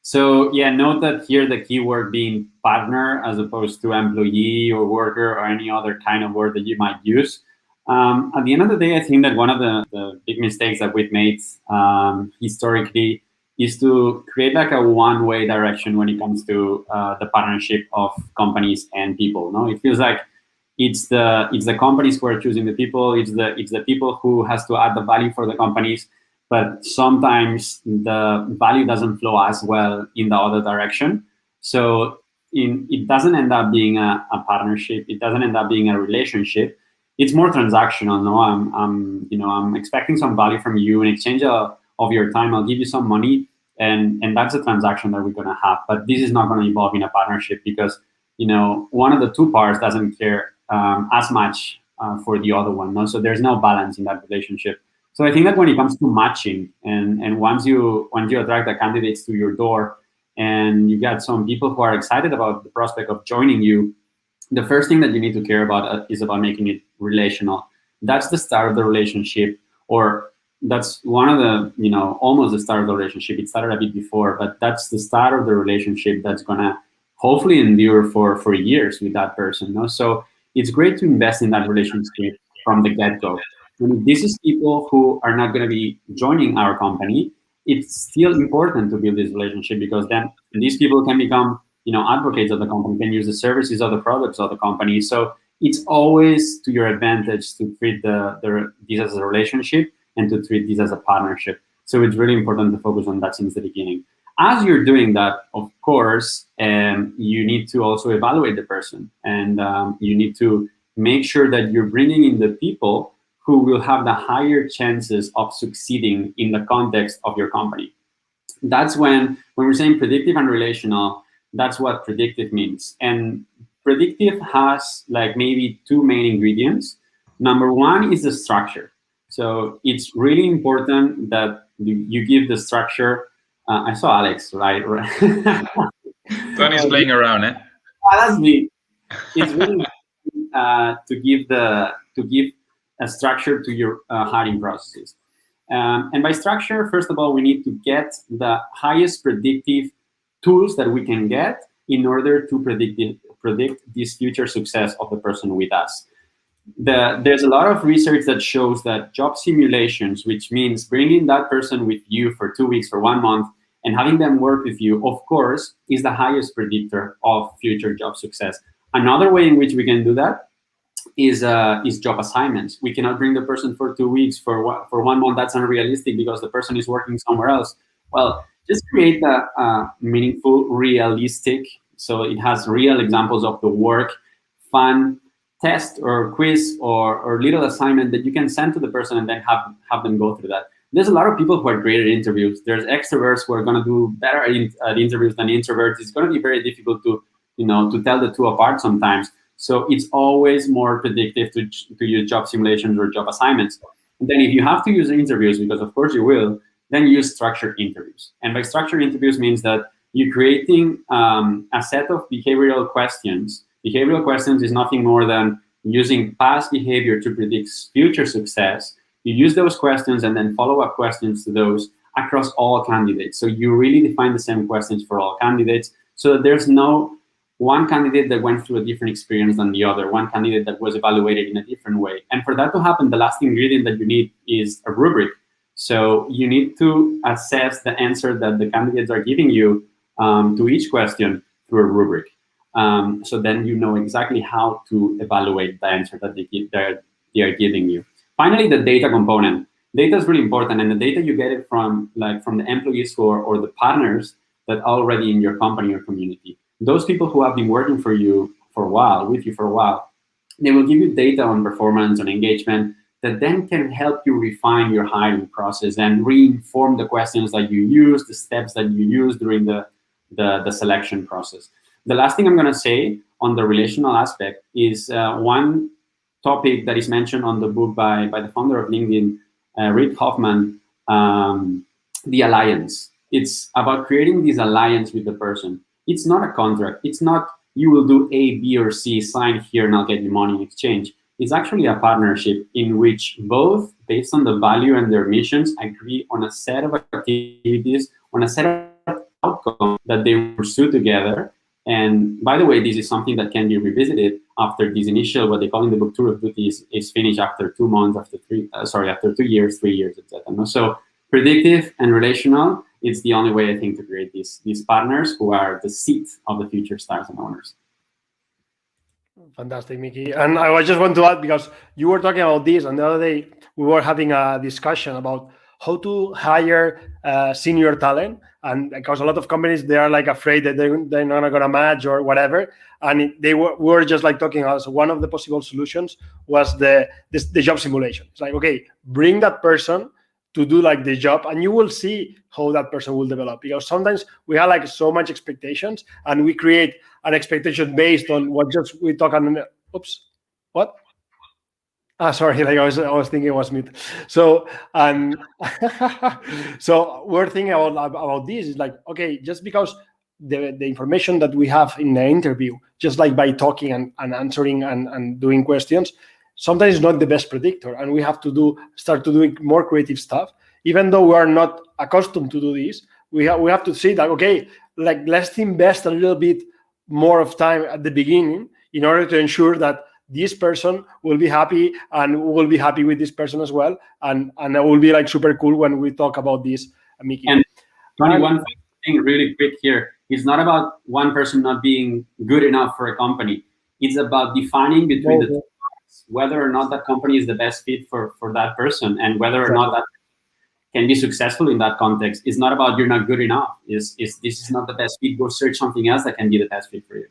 So yeah, note that here the keyword being partner as opposed to employee or worker or any other kind of word that you might use. At the end of the day, I think that one of the big mistakes that we've made historically is to create like a one-way direction when it comes to the partnership of companies and people. No, it feels like it's the companies who are choosing the people. It's the people who has to add the value for the companies. But sometimes the value doesn't flow as well in the other direction. So it doesn't end up being a partnership. It doesn't end up being a relationship. It's more transactional. No, I'm expecting some value from you in exchange of your time. I'll give you some money, and that's a transaction that we're gonna have. But this is not gonna evolve in a partnership because one of the two parts doesn't care as much for the other one. No, so there's no balance in that relationship. So I think that when it comes to matching, and once you attract the candidates to your door, and you get some people who are excited about the prospect of joining you, the first thing that you need to care about is about making it relational. That's the start of the relationship, or that's one of the almost the start of the relationship. It started a bit before, but that's the start of the relationship that's gonna hopefully endure for years with that person. No, so it's great to invest in that relationship from the get-go. And this is people who are not going to be joining our company. It's still important to build this relationship because then these people can become, advocates of the company, can use the services of the products of the company. So it's always to your advantage to treat this as a relationship and to treat this as a partnership. So it's really important to focus on that since the beginning. As you're doing that, of course, you need to also evaluate the person, and you need to make sure that you're bringing in the people who will have the higher chances of succeeding in the context of your company. That's when we're saying predictive and relational, that's what predictive means. And predictive has like maybe two main ingredients. Number one is the structure. So it's really important that you give the structure. I saw Alex, right? Tony's playing around, eh? That's me. It's really to give a structure to your hiring processes. And by structure, first of all, we need to get the highest predictive tools that we can get in order to predict this future success of the person with us. There's a lot of research that shows that job simulations, which means bringing that person with you for 2 weeks, for 1 month, and having them work with you, of course, is the highest predictor of future job success. Another way in which we can do that is job assignments. We cannot bring the person for 2 weeks, for 1 month. That's unrealistic because the person is working somewhere else. Well, just create a meaningful, realistic, so it has real examples of the work, fun test or quiz or little assignment that you can send to the person and then have them go through that. There's a lot of people who are great at interviews. There's extroverts who are going to do better at interviews than introverts. It's going to be very difficult to tell the two apart sometimes. So it's always more predictive to use job simulations or job assignments. And then if you have to use interviews, because of course you will, then use structured interviews. And by structured interviews means that you're creating a set of behavioral questions. Behavioral questions is nothing more than using past behavior to predict future success. You use those questions and then follow-up questions to those across all candidates. So you really define the same questions for all candidates so that there's no one candidate that went through a different experience than the other, one candidate that was evaluated in a different way. And for that to happen, the last ingredient that you need is a rubric. So you need to assess the answer that the candidates are giving you to each question through a rubric. So then you know exactly how to evaluate the answer that they are giving you. Finally, the data component. Data is really important, and the data you get it from the employees or the partners that are already in your company or community. Those people who have been working for you for a while, they will give you data on performance, on engagement, that then can help you refine your hiring process and reinform the questions that you use, the steps that you use during the selection process. The last thing I'm going to say on the relational aspect is one topic that is mentioned on the book by the founder of LinkedIn, Reid Hoffman, the alliance. It's about creating this alliance with the person. It's not a contract. It's not you will do A, B, or C, sign here, and I'll get you money in exchange. It's actually a partnership in which both, based on the value and their missions, agree on a set of activities, on a set of outcomes that they pursue together. And by the way, this is something that can be revisited after this initial, what they call in the book, tour of duty is finished after 2 months, after 2 years, 3 years, etc. So predictive and relational, it's the only way, I think, to create these partners who are the seat of the future stars and owners. Fantastic, Mickey. And I just want to add, because you were talking about this, and the other day we were having a discussion about how to hire senior talent. And because a lot of companies, they are like afraid that they're not going to match or whatever. And we were just like talking also, one of the possible solutions was the job simulation. It's like, okay, bring that person to do like the job, and you will see how that person will develop. Because sometimes we have like so much expectations, and we create an expectation based on what just we talk on. Oops, what? Sorry, like I was thinking it was mute. So so we're thinking about this. It's like, okay, just because the information that we have in the interview, just like by talking and answering and doing questions, sometimes it's not the best predictor, and we have to start to doing more creative stuff. Even though we are not accustomed to do this, we have to see that, okay, like let's invest a little bit more of time at the beginning in order to ensure that this person will be happy, and we'll be happy with this person as well, and it will be like super cool when we talk about this, Mickey. And Tony, one thing really quick here, it's not about one person not being good enough for a company. It's about defining between the two, whether or not that company is the best fit for that person, and whether or not that can be successful in that context. It's not about you're not good enough. This is not the best fit. Go search something else that can be the best fit for you.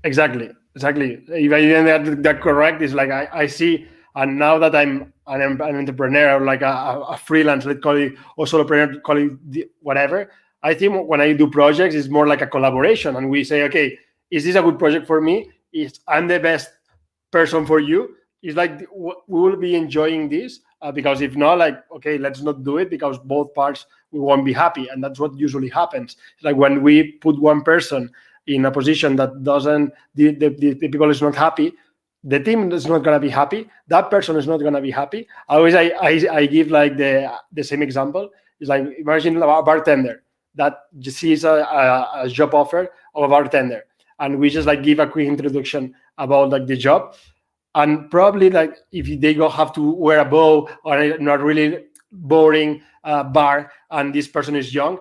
Exactly. If I didn't get that correct, it's like I see, and now that I'm an entrepreneur or like a freelance, let's call it, or solopreneur, call it whatever. I think when I do projects, it's more like a collaboration, and we say, okay, is this a good project for me? Is I'm the best person for you? It's like we will be enjoying this, because if not, like, okay, let's not do it, because both parts we won't be happy, and that's what usually happens. It's like when we put one person in a position that doesn't, the people is not happy, the team is not going to be happy, that person is not going to be happy. I give like the same example. It's like, imagine a bartender that sees a job offer of a bartender, and we just like give a quick introduction about like the job, and probably like if they go have to wear a bow or a not really boring bar, and this person is young,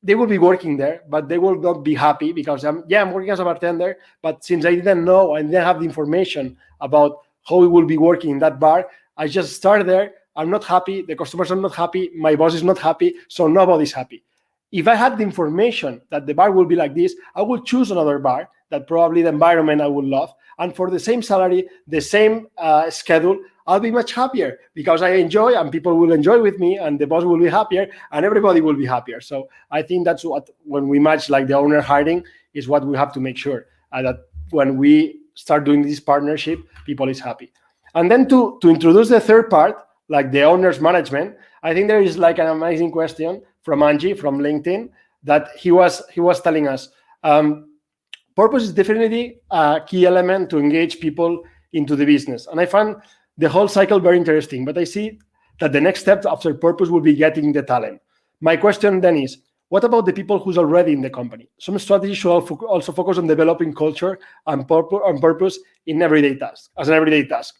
they will be working there, but they will not be happy, because I'm working as a bartender, but since I didn't know, I didn't have the information about how we will be working in that bar, I just started there. I'm not happy. The customers are not happy. My boss is not happy. So nobody's happy. If I had the information that the bar will be like this, I would choose another bar that probably the environment I would love. And for the same salary, the same schedule, I'll be much happier, because I enjoy, and people will enjoy with me, and the boss will be happier, and everybody will be happier. So I think that's what, when we match like the owner hiring, is what we have to make sure that when we start doing this partnership, people is happy. And then to introduce the third part, like the owner's management, I think there is like an amazing question from Angie from LinkedIn that he was telling us. Purpose is definitely a key element to engage people into the business. And I found the whole cycle very interesting, but I see that the next step after purpose will be getting the talent. My question then is, what about the people who's already in the company? Some strategies should also focus on developing culture and purpose in everyday tasks, as an everyday task.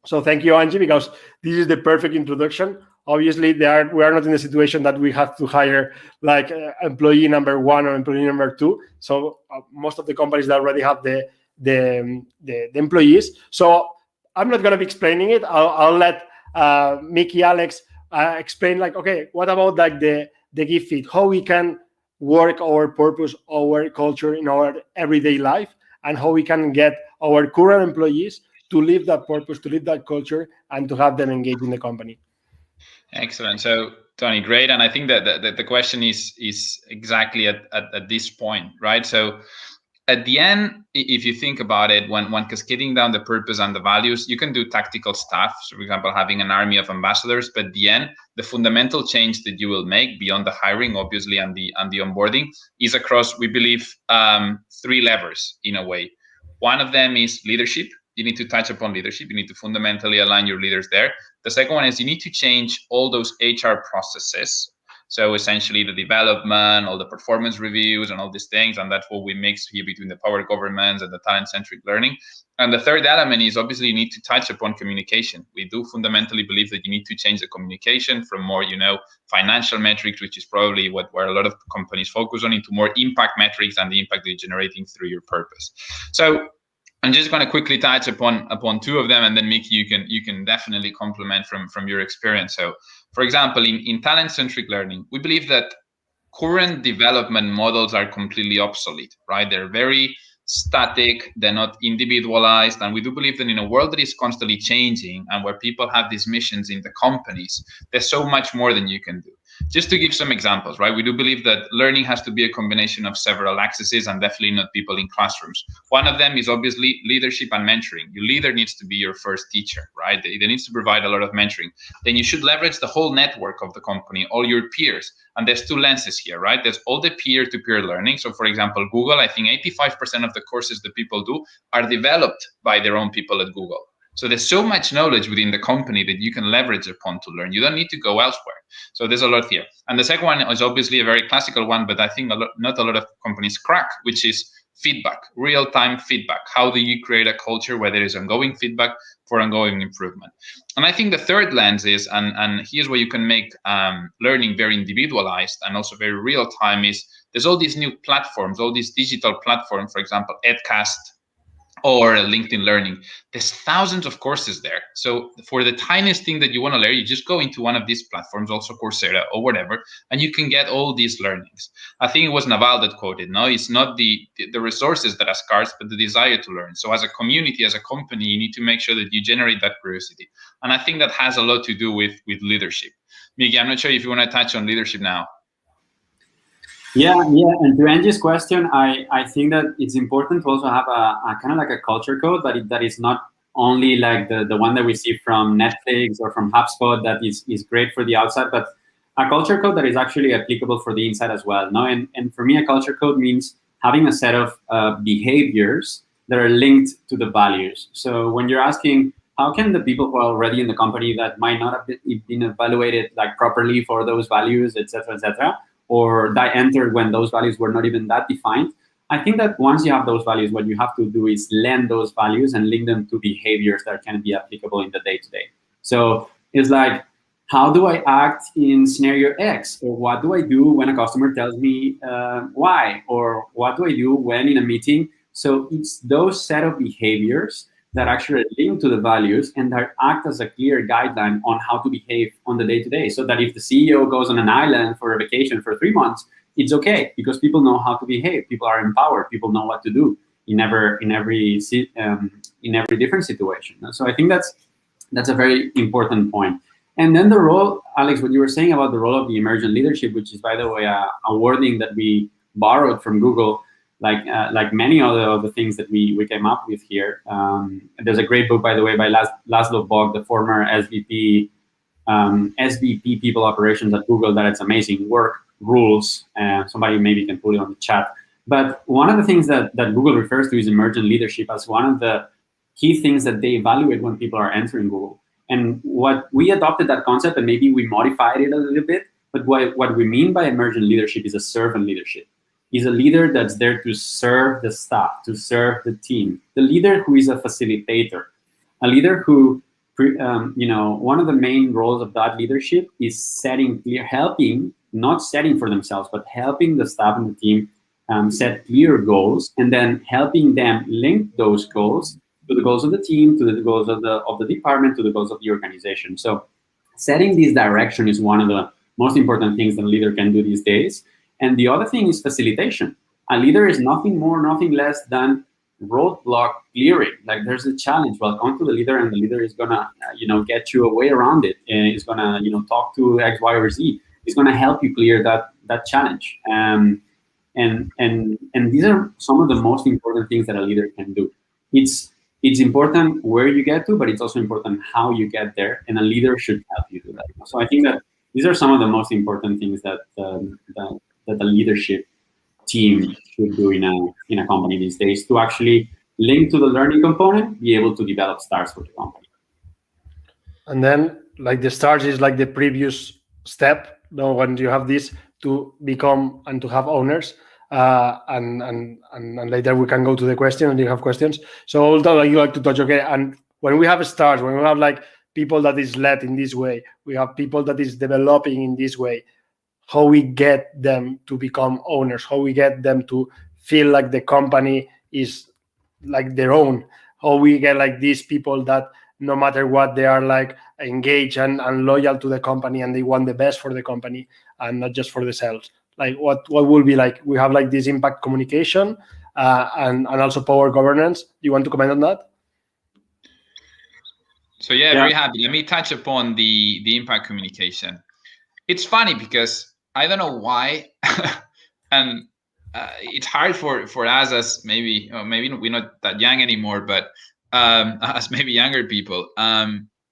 So thank you, Angie, because this is the perfect introduction. Obviously, we are not in a situation that we have to hire like employee number one or employee number two. So most of the companies that already have the employees. So I'm not going to be explaining it. I'll let Mickey, Alex explain. Like, okay, what about like the give fit? How we can work our purpose, our culture in our everyday life, and how we can get our current employees to live that purpose, to live that culture, and to have them engage in the company. Excellent. So, Tony, great. And I think that the question is exactly at this point, right? So at the end, if you think about it, when cascading down the purpose and the values, you can do tactical stuff. So, for example, having an army of ambassadors, but at the end, the fundamental change that you will make beyond the hiring, obviously, and the onboarding is across, we believe, 3 levers in a way. One of them is leadership. You need to touch upon leadership. You need to fundamentally align your leaders there. The second one is you need to change all those HR processes. So essentially the development, all the performance reviews and all these things. And that's what we mix here between the power governance and the talent-centric learning. And the third element is obviously you need to touch upon communication. We do fundamentally believe that you need to change the communication from more, financial metrics, which is probably where a lot of companies focus on, into more impact metrics and the impact that you're generating through your purpose. So I'm just going to quickly touch upon 2 of them, and then Mickey, you can definitely complement from your experience. So, for example, in talent-centric learning, we believe that current development models are completely obsolete, right? They're very static, they're not individualized, and we do believe that in a world that is constantly changing and where people have these missions in the companies, there's so much more than you can do. Just to give some examples, right? We do believe that learning has to be a combination of several axes and definitely not people in classrooms. One of them is obviously leadership and mentoring. Your leader needs to be your first teacher, right? They needs to provide a lot of mentoring. Then you should leverage the whole network of the company, all your peers. And there's 2 lenses here, right? There's all the peer-to-peer learning. So for example, Google, I think 85% of the courses that people do are developed by their own people at Google. So there's so much knowledge within the company that you can leverage upon to learn. You don't need to go elsewhere. So there's a lot here. And the second one is obviously a very classical one, but I think not a lot of companies crack, which is feedback, real-time feedback. How do you create a culture where there is ongoing feedback for ongoing improvement? And I think the third lens is, and here's where you can make learning very individualized and also very real-time, is there's all these new platforms, all these digital platforms, for example, Edcast, or LinkedIn Learning. There's thousands of courses there. So for the tiniest thing that you want to learn, you just go into one of these platforms, also Coursera or whatever, and you can get all these learnings. I think it was Naval that quoted, no, it's not the resources that are scarce, but the desire to learn. So as a community, as a company, you need to make sure that you generate that curiosity. And I think that has a lot to do with leadership. Miguel, I'm not sure if you want to touch on leadership now. Yeah. And to Angie's question, I think that it's important to also have a kind of like a culture code, but that is not only like the one that we see from Netflix or from HubSpot that is great for the outside, but a culture code that is actually applicable for the inside as well. No, and for me, a culture code means having a set of behaviors that are linked to the values. So when you're asking, how can the people who are already in the company that might not have been evaluated like properly for those values, et cetera, or that entered when those values were not even that defined. I think that once you have those values, what you have to do is lend those values and link them to behaviors that can be applicable in the day-to-day. So it's like, how do I act in scenario X? Or what do I do when a customer tells me Y? Or what do I do when in a meeting? So it's those set of behaviors that actually link to the values and that act as a clear guideline on how to behave on the day-to-day. So that if the CEO goes on an island for a vacation for 3 months, it's okay because people know how to behave. People are empowered. People know what to do in every different situation. So I think that's a very important point. And then the role, Alex, what you were saying about the role of the emergent leadership, which is, by the way, a wording that we borrowed from Google, like many of the things that we came up with here. There's a great book, by the way, by Laszlo Bock, the former SVP People Operations at Google, that it's amazing work, rules. Somebody maybe can put it on the chat. But one of the things that Google refers to is emergent leadership as one of the key things that they evaluate when people are entering Google. And what we adopted that concept, and maybe we modified it a little bit, but what we mean by emergent leadership is a servant leadership. Is a leader that's there to serve the staff, to serve the team. The leader who is a facilitator, a leader who, one of the main roles of that leadership is helping, not setting for themselves, but helping the staff and the team set clear goals, and then helping them link those goals to the goals of the team, to the goals of the department, to the goals of the organization. So setting this direction is one of the most important things that a leader can do these days. And the other thing is facilitation. A leader is nothing more, nothing less than roadblock clearing. Like there's a challenge. Well, come to the leader, and the leader is gonna, get you a way around it. And it's gonna, talk to X, Y, or Z. It's gonna help you clear that challenge. And these are some of the most important things that a leader can do. It's important where you get to, but it's also important how you get there. And a leader should help you do that. So I think that these are some of the most important things that the leadership team should do in a company these days to actually link to the learning component, be able to develop stars for the company. And then like the stars is like the previous step, when you have this to become and to have owners. And later we can go to the question and you have questions. So although you like to touch, okay, and when we have stars, when we have like people that is led in this way, we have people that is developing in this way, how we get them to become owners, how we get them to feel like the company is like their own, how we get like these people that no matter what, they are like engaged and loyal to the company and they want the best for the company and not just for themselves. Like what will be like, we have like this impact communication and also power governance. Do you want to comment on that? So yeah, very happy. Let me touch upon the impact communication. It's funny because I don't know why, and it's hard for us as maybe we're not that young anymore, but as maybe younger people,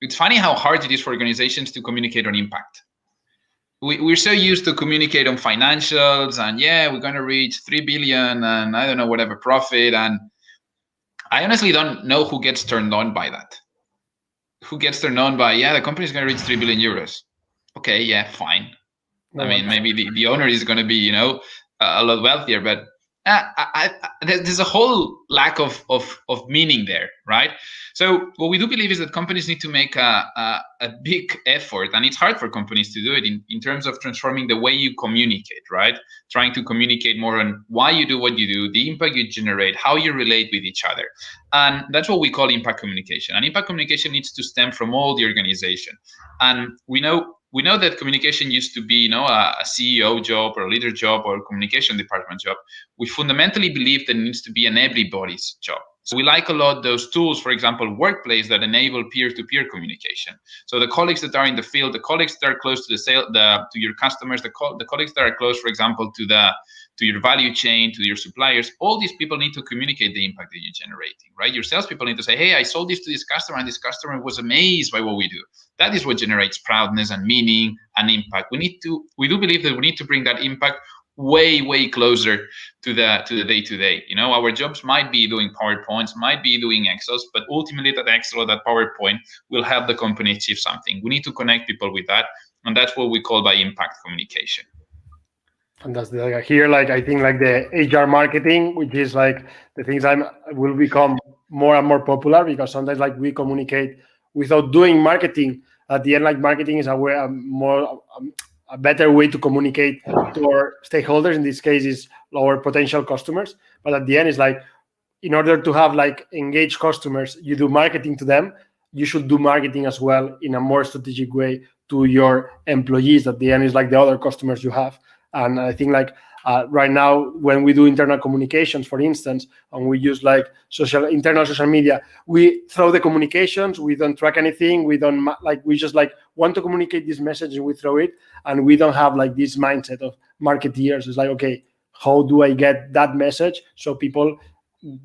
it's funny how hard it is for organizations to communicate on impact. We're so used to communicate on financials and we're going to reach 3 billion and I don't know, whatever profit. And I honestly don't know who gets turned on by that. Who gets turned on by, the company is going to reach 3 billion euros. Okay, yeah, fine. I mean, maybe the owner is going to be, a lot wealthier, but there's a whole lack of meaning there, right? So what we do believe is that companies need to make a big effort, and it's hard for companies to do it in terms of transforming the way you communicate, right? Trying to communicate more on why you do what you do, the impact you generate, how you relate with each other. And that's what we call impact communication. And impact communication needs to stem from all the organization. And we know that communication used to be, a CEO job or a leader job or a communication department job. We fundamentally believe that it needs to be an everybody's job. So we like a lot those tools, for example, Workplace, that enable peer-to-peer communication. So the colleagues that are in the field, the colleagues that are close to to your customers, the colleagues that are close, for example, to your value chain, to your suppliers, all these people need to communicate the impact that you're generating, right? Your salespeople need to say, hey, I sold this to this customer, and this customer was amazed by what we do. That is what generates proudness and meaning and impact. We do believe that we need to bring that impact way closer to the day-to-day. Our jobs might be doing PowerPoints, might be doing Excels, but ultimately that Excel or that PowerPoint will help the company achieve something. We need to connect people with that, and that's what we call by impact communication. Fantastic. Here, I think the HR marketing, which is the things will become more and more popular, because sometimes we communicate without doing marketing. At the end, marketing is a better way to communicate to our stakeholders. In this case, is our potential customers. But at the end, it's in order to have engaged customers, you do marketing to them. You should do marketing as well in a more strategic way to your employees. At the end, is the other customers you have. And I think right now, when we do internal communications, for instance, and we use internal social media, we throw the communications. We don't track anything. We don't we just want to communicate this message, and we throw it. And we don't have this mindset of marketeers. It's okay, how do I get that message so people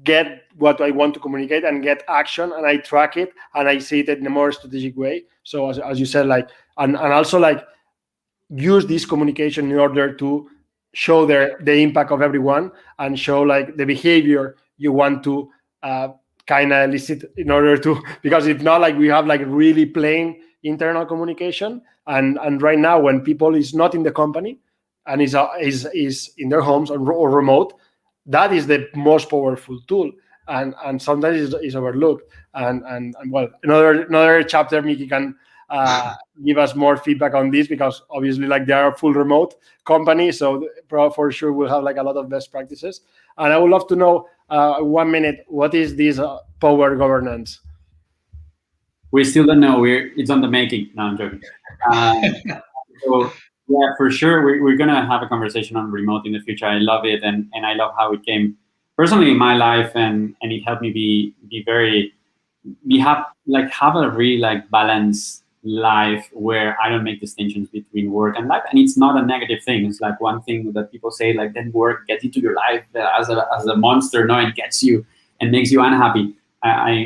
get what I want to communicate and get action, and I track it and I see it in a more strategic way. So as you said, and also use this communication in order to show the impact of everyone, and show the behavior you want to kind of elicit, in order to, because if not, we have really plain internal communication, and right now, when people is not in the company and is in their homes or remote, that is the most powerful tool, and sometimes is overlooked. And well, another chapter, Miki can give us more feedback on this, because obviously they are a full remote company, so for sure we'll have a lot of best practices. And I would love to know 1 minute, what is this power governance? We still don't know. It's on the making. No, I'm joking. So yeah, for sure we're gonna have a conversation on remote in the future. I love it, and I love how it came personally in my life, and it helped me have a really balanced life where I don't make distinctions between work and life. And it's not a negative thing. It's one thing that people say, then work gets into your life as a monster, and gets you and makes you unhappy.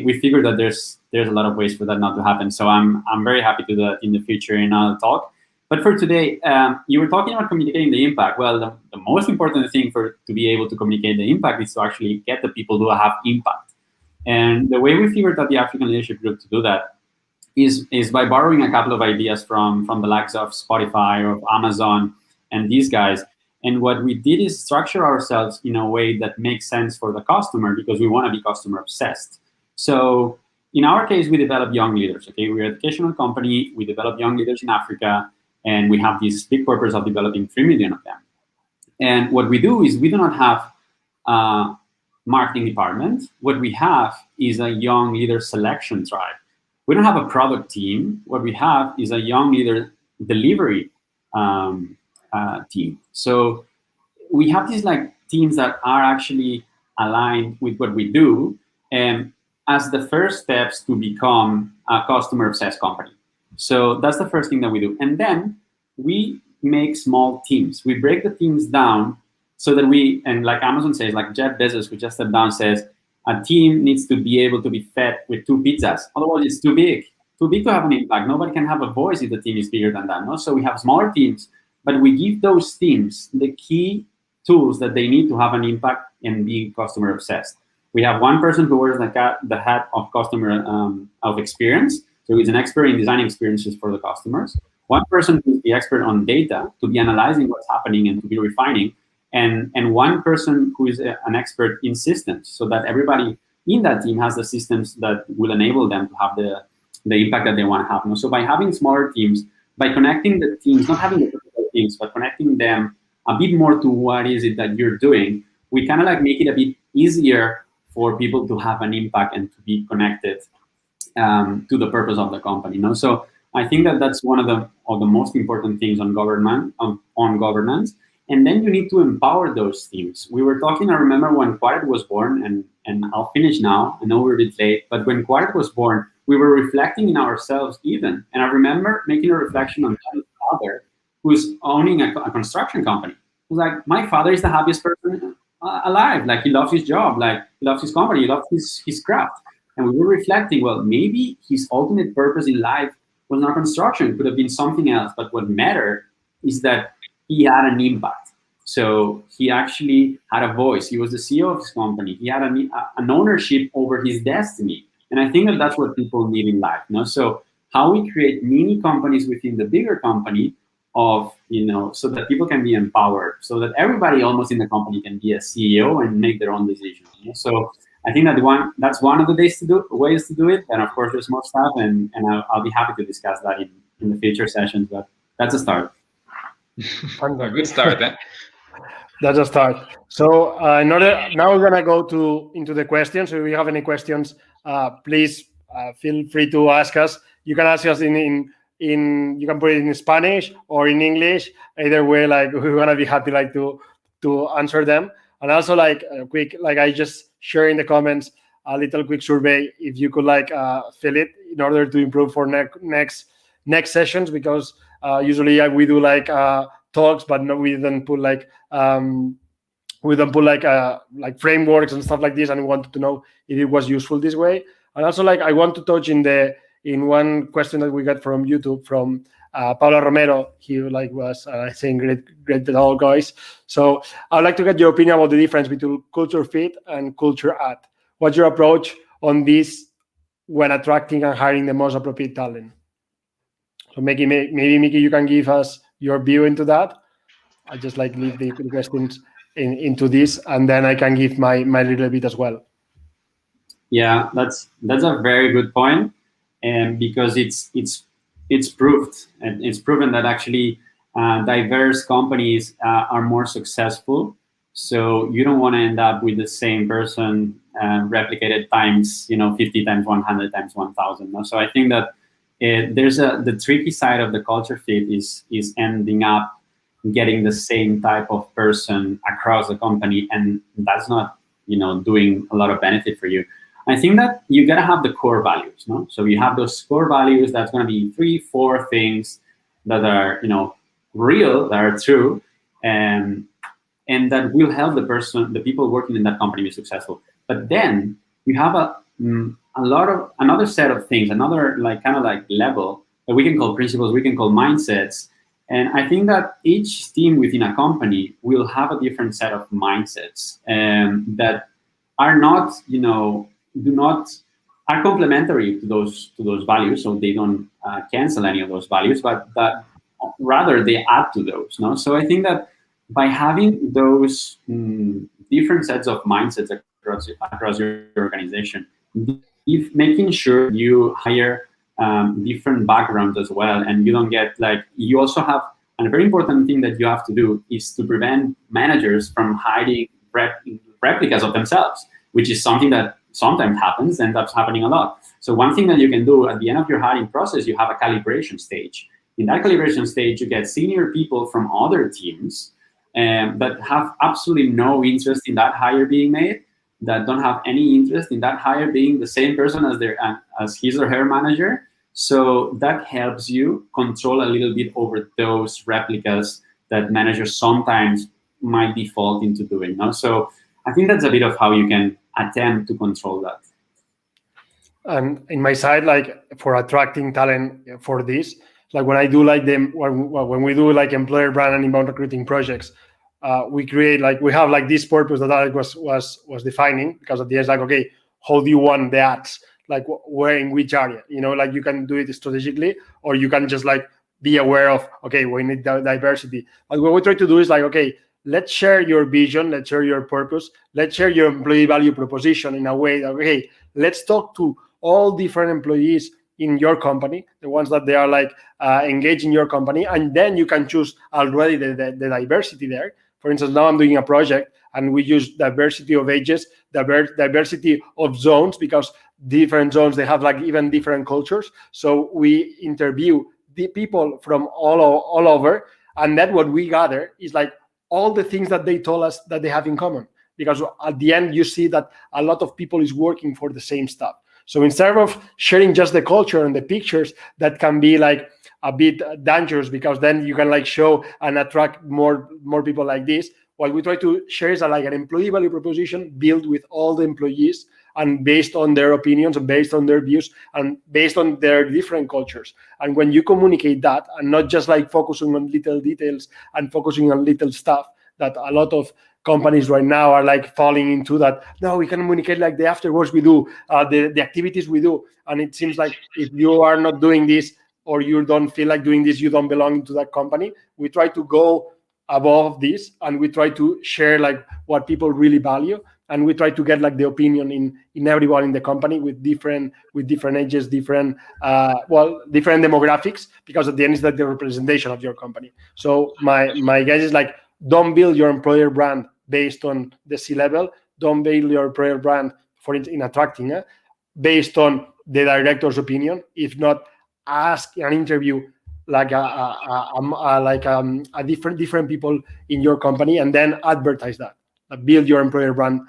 We figured that there's a lot of ways for that not to happen. So I'm very happy to do that in the future in our talk. But for today, you were talking about communicating the impact. Well, the most important thing to be able to communicate the impact is to actually get the people to have impact. And the way we figured out the African Leadership Group to do that is by borrowing a couple of ideas from the likes of Spotify or Amazon and these guys. And what we did is structure ourselves in a way that makes sense for the customer, because we want to be customer obsessed. So in our case, we develop young leaders. Okay, we're an educational company. We develop young leaders in Africa, and we have this big purpose of developing 3 million of them. And what we do is we do not have a marketing department. What we have is a young leader selection tribe. We don't have a product team. What we have is a young leader delivery team. So we have these teams that are actually aligned with what we do, and as the first steps to become a customer obsessed company. So that's the first thing that we do. And then we make small teams. We break the teams down so that and like Amazon says, Jeff Bezos, who just stepped down, says, a team needs to be able to be fed with 2 pizzas. Otherwise, it's too big to have an impact. Nobody can have a voice if the team is bigger than that. No? So we have smaller teams, but we give those teams the key tools that they need to have an impact and be customer obsessed. We have one person who wears the hat of customer of experience. So he's an expert in designing experiences for the customers. One person who's the expert on data, to be analyzing what's happening and to be refining. and one person who is an expert in systems, so that everybody in that team has the systems that will enable them to have the impact that they want to have. So by having smaller teams, by connecting the teams, not having the typical teams, but connecting them a bit more to what is it that you're doing, we kind of like make it a bit easier for people to have an impact and to be connected to the purpose of the company. So I think that that's one of the most important things on governance. And then you need to empower those teams. We were talking, I remember when Quared was born, and I'll finish now, I know we're a bit late, but when Quared was born, we were reflecting in ourselves even. And I remember making a reflection on my father, who's owning a construction company. He was like, my father is the happiest person alive. Like, he loves his job, like he loves his company, he loves his craft. And we were reflecting, well, maybe his ultimate purpose in life was not construction, it could have been something else. But what mattered is that he had an impact. So he actually had a voice. He was the CEO of his company. He had an ownership over his destiny. And I think that that's what people need in life. So how we create mini companies within the bigger company of, so that people can be empowered, so that everybody almost in the company can be a CEO and make their own decisions. So I think that's one of the ways to do it. And of course, there's more stuff, and I'll be happy to discuss that in the future sessions. But that's a start. A good start, eh? That's a start. So now we're gonna go into the questions. So if you have any questions, please feel free to ask us. You can ask us in you can put it in Spanish or in English. Either way, like, we're gonna be happy to answer them. And also, like, quick, like, I just share in the comments a little quick survey if you could fill it in order to improve for next sessions, because usually we do talks, but no, we don't put frameworks and stuff like this, and we wanted to know if it was useful this way. And also, I want to touch in one question that we got from YouTube from Paula Romero. He was I think great at all, guys. So I'd like to get your opinion about the difference between culture fit and culture add. What's your approach on this when attracting and hiring the most appropriate talent? So maybe Mickey, you can give us your view into that. I just leave the questions into this, and then I can give my little bit as well. Yeah, that's a very good point, and because it's proved, and it's proven that actually diverse companies are more successful. So you don't want to end up with the same person replicated times 50 times 100 times 1,000. So I think that there's the tricky side of the culture fit is ending up getting the same type of person across the company, and that's not doing a lot of benefit for you. I think that you gotta have the core values, no? So you have those core values. That's gonna be 3-4 things that are real, that are true, and that will help the people working in that company be successful. But then you have another set of things, another level that we can call principles, we can call mindsets. And I think that each team within a company will have a different set of mindsets that are not, are complementary to those values. So they don't cancel any of those values, but that rather they add to those. No? So I think that by having those different sets of mindsets across your organization, making sure you hire different backgrounds as well, and you don't get you also have, and a very important thing that you have to do is to prevent managers from hiding replicas of themselves, which is something that sometimes happens, and that's happening a lot. So one thing that you can do at the end of your hiring process, you have a calibration stage. In that calibration stage, you get senior people from other teams that have absolutely no interest in that hire being made, that don't have any interest in that hire being the same person as his or her manager. So that helps you control a little bit over those replicas that managers sometimes might default into doing. No? So I think that's a bit of how you can attempt to control that. And in my side, for attracting talent for this, when I do when we do employer brand and inbound recruiting projects, we create we have this purpose that Alex was defining, because at the end okay, how do you want the ads, where, in which area, you can do it strategically, or you can just be aware of, okay, we need diversity. But what we try to do is okay, let's share your vision, let's share your purpose, let's share your employee value proposition in a way that, okay, let's talk to all different employees in your company, the ones that they are like engaged in your company, and then you can choose already the diversity there. For instance, now I'm doing a project and we use diversity of ages, diversity of zones, because different zones, they have like even different cultures. So we interview the people from all over, and then what we gather is like all the things that they told us that they have in common, because at the end you see that a lot of people is working for the same stuff. So instead of sharing just the culture and the pictures, that can be like a bit dangerous, because then you can like show and attract more people like this. What we try to share is like an employee value proposition built with all the employees, and based on their opinions and based on their views and based on their different cultures. And when you communicate that, and not just like focusing on little details and focusing on little stuff that a lot of companies right now are like falling into, that no, we can communicate like the afterwards we do, the activities we do. And it seems like if you are not doing this, or you don't feel like doing this, you don't belong to that company. We try to go above this, and we try to share like what people really value, and we try to get like the opinion in everyone in the company with different ages, different demographics, because at the end is like the representation of your company. So my guess is like, don't build your employer brand based on the C-level. Don't build your employer brand in attracting based on the director's opinion. If not, ask an interview like different people in your company, and then advertise that. Build your employer brand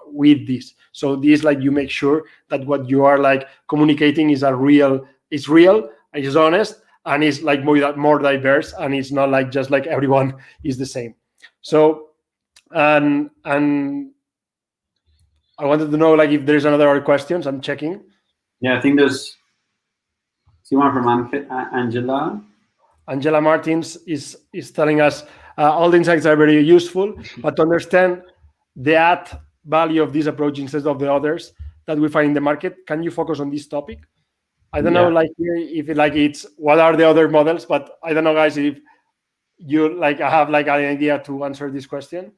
with this. So this, like, you make sure that what you are like communicating is real, is honest, and is like more diverse, and it's not like just like everyone is the same. So and I wanted to know like if there's another questions. I'm checking. Yeah, I think there's one from Angela. Angela Martins is telling us all the insights are very useful, but to understand the add value of this approach instead of the others that we find in the market, can you focus on this topic? I don't know, like if it's what are the other models, but I don't know, guys, if you like have like an idea to answer this question.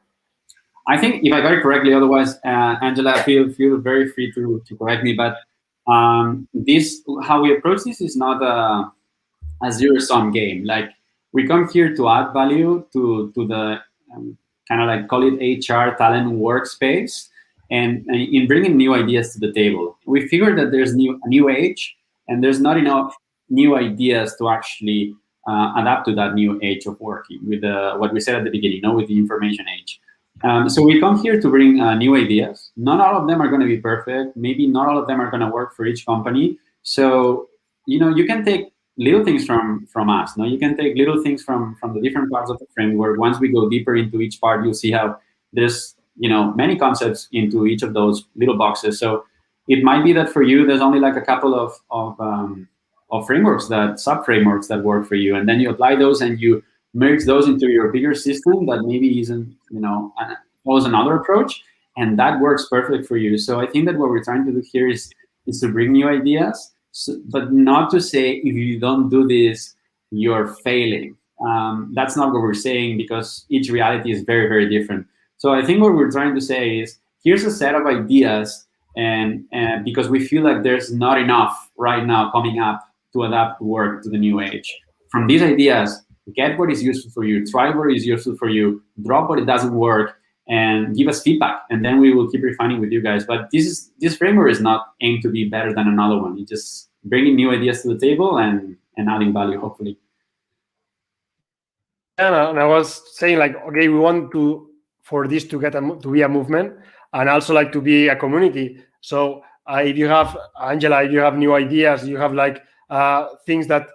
I think if I got it correctly, otherwise, Angela, feel very free to correct me. But this, how we approach this, is not a zero-sum game. Like, we come here to add value to the kind of like, call it HR talent workspace, and in bringing new ideas to the table. We figured that there's a new age, and there's not enough new ideas to actually adapt to that new age of working with what we said at the beginning, with the information age. So we come here to bring new ideas. Not all of them are going to be perfect. Maybe not all of them are going to work for each company. So, you can take little things from us. You can take little things from the different parts of the framework. Once we go deeper into each part, you'll see how there's many concepts into each of those little boxes. So it might be that for you, there's only like a couple of frameworks, sub frameworks that work for you, and then you apply those and you merge those into your bigger system that maybe isn't, follows another approach, and that works perfect for you. So I think that what we're trying to do here is to bring new ideas, but not to say if you don't do this, you're failing. That's not what we're saying, because each reality is very, very different. So I think what we're trying to say is, here's a set of ideas, and because we feel like there's not enough right now coming up to adapt work to the new age. From these ideas, get what is useful for you, try what is useful for you, drop what it doesn't work, and give us feedback, and then we will keep refining with you guys. But this framework is not aimed to be better than another one. It's just bringing new ideas to the table and adding value, hopefully. And I was saying, like, okay, we want for this to be a movement, and also like to be a community. So if you have, Angela, if you have new ideas, you have like things that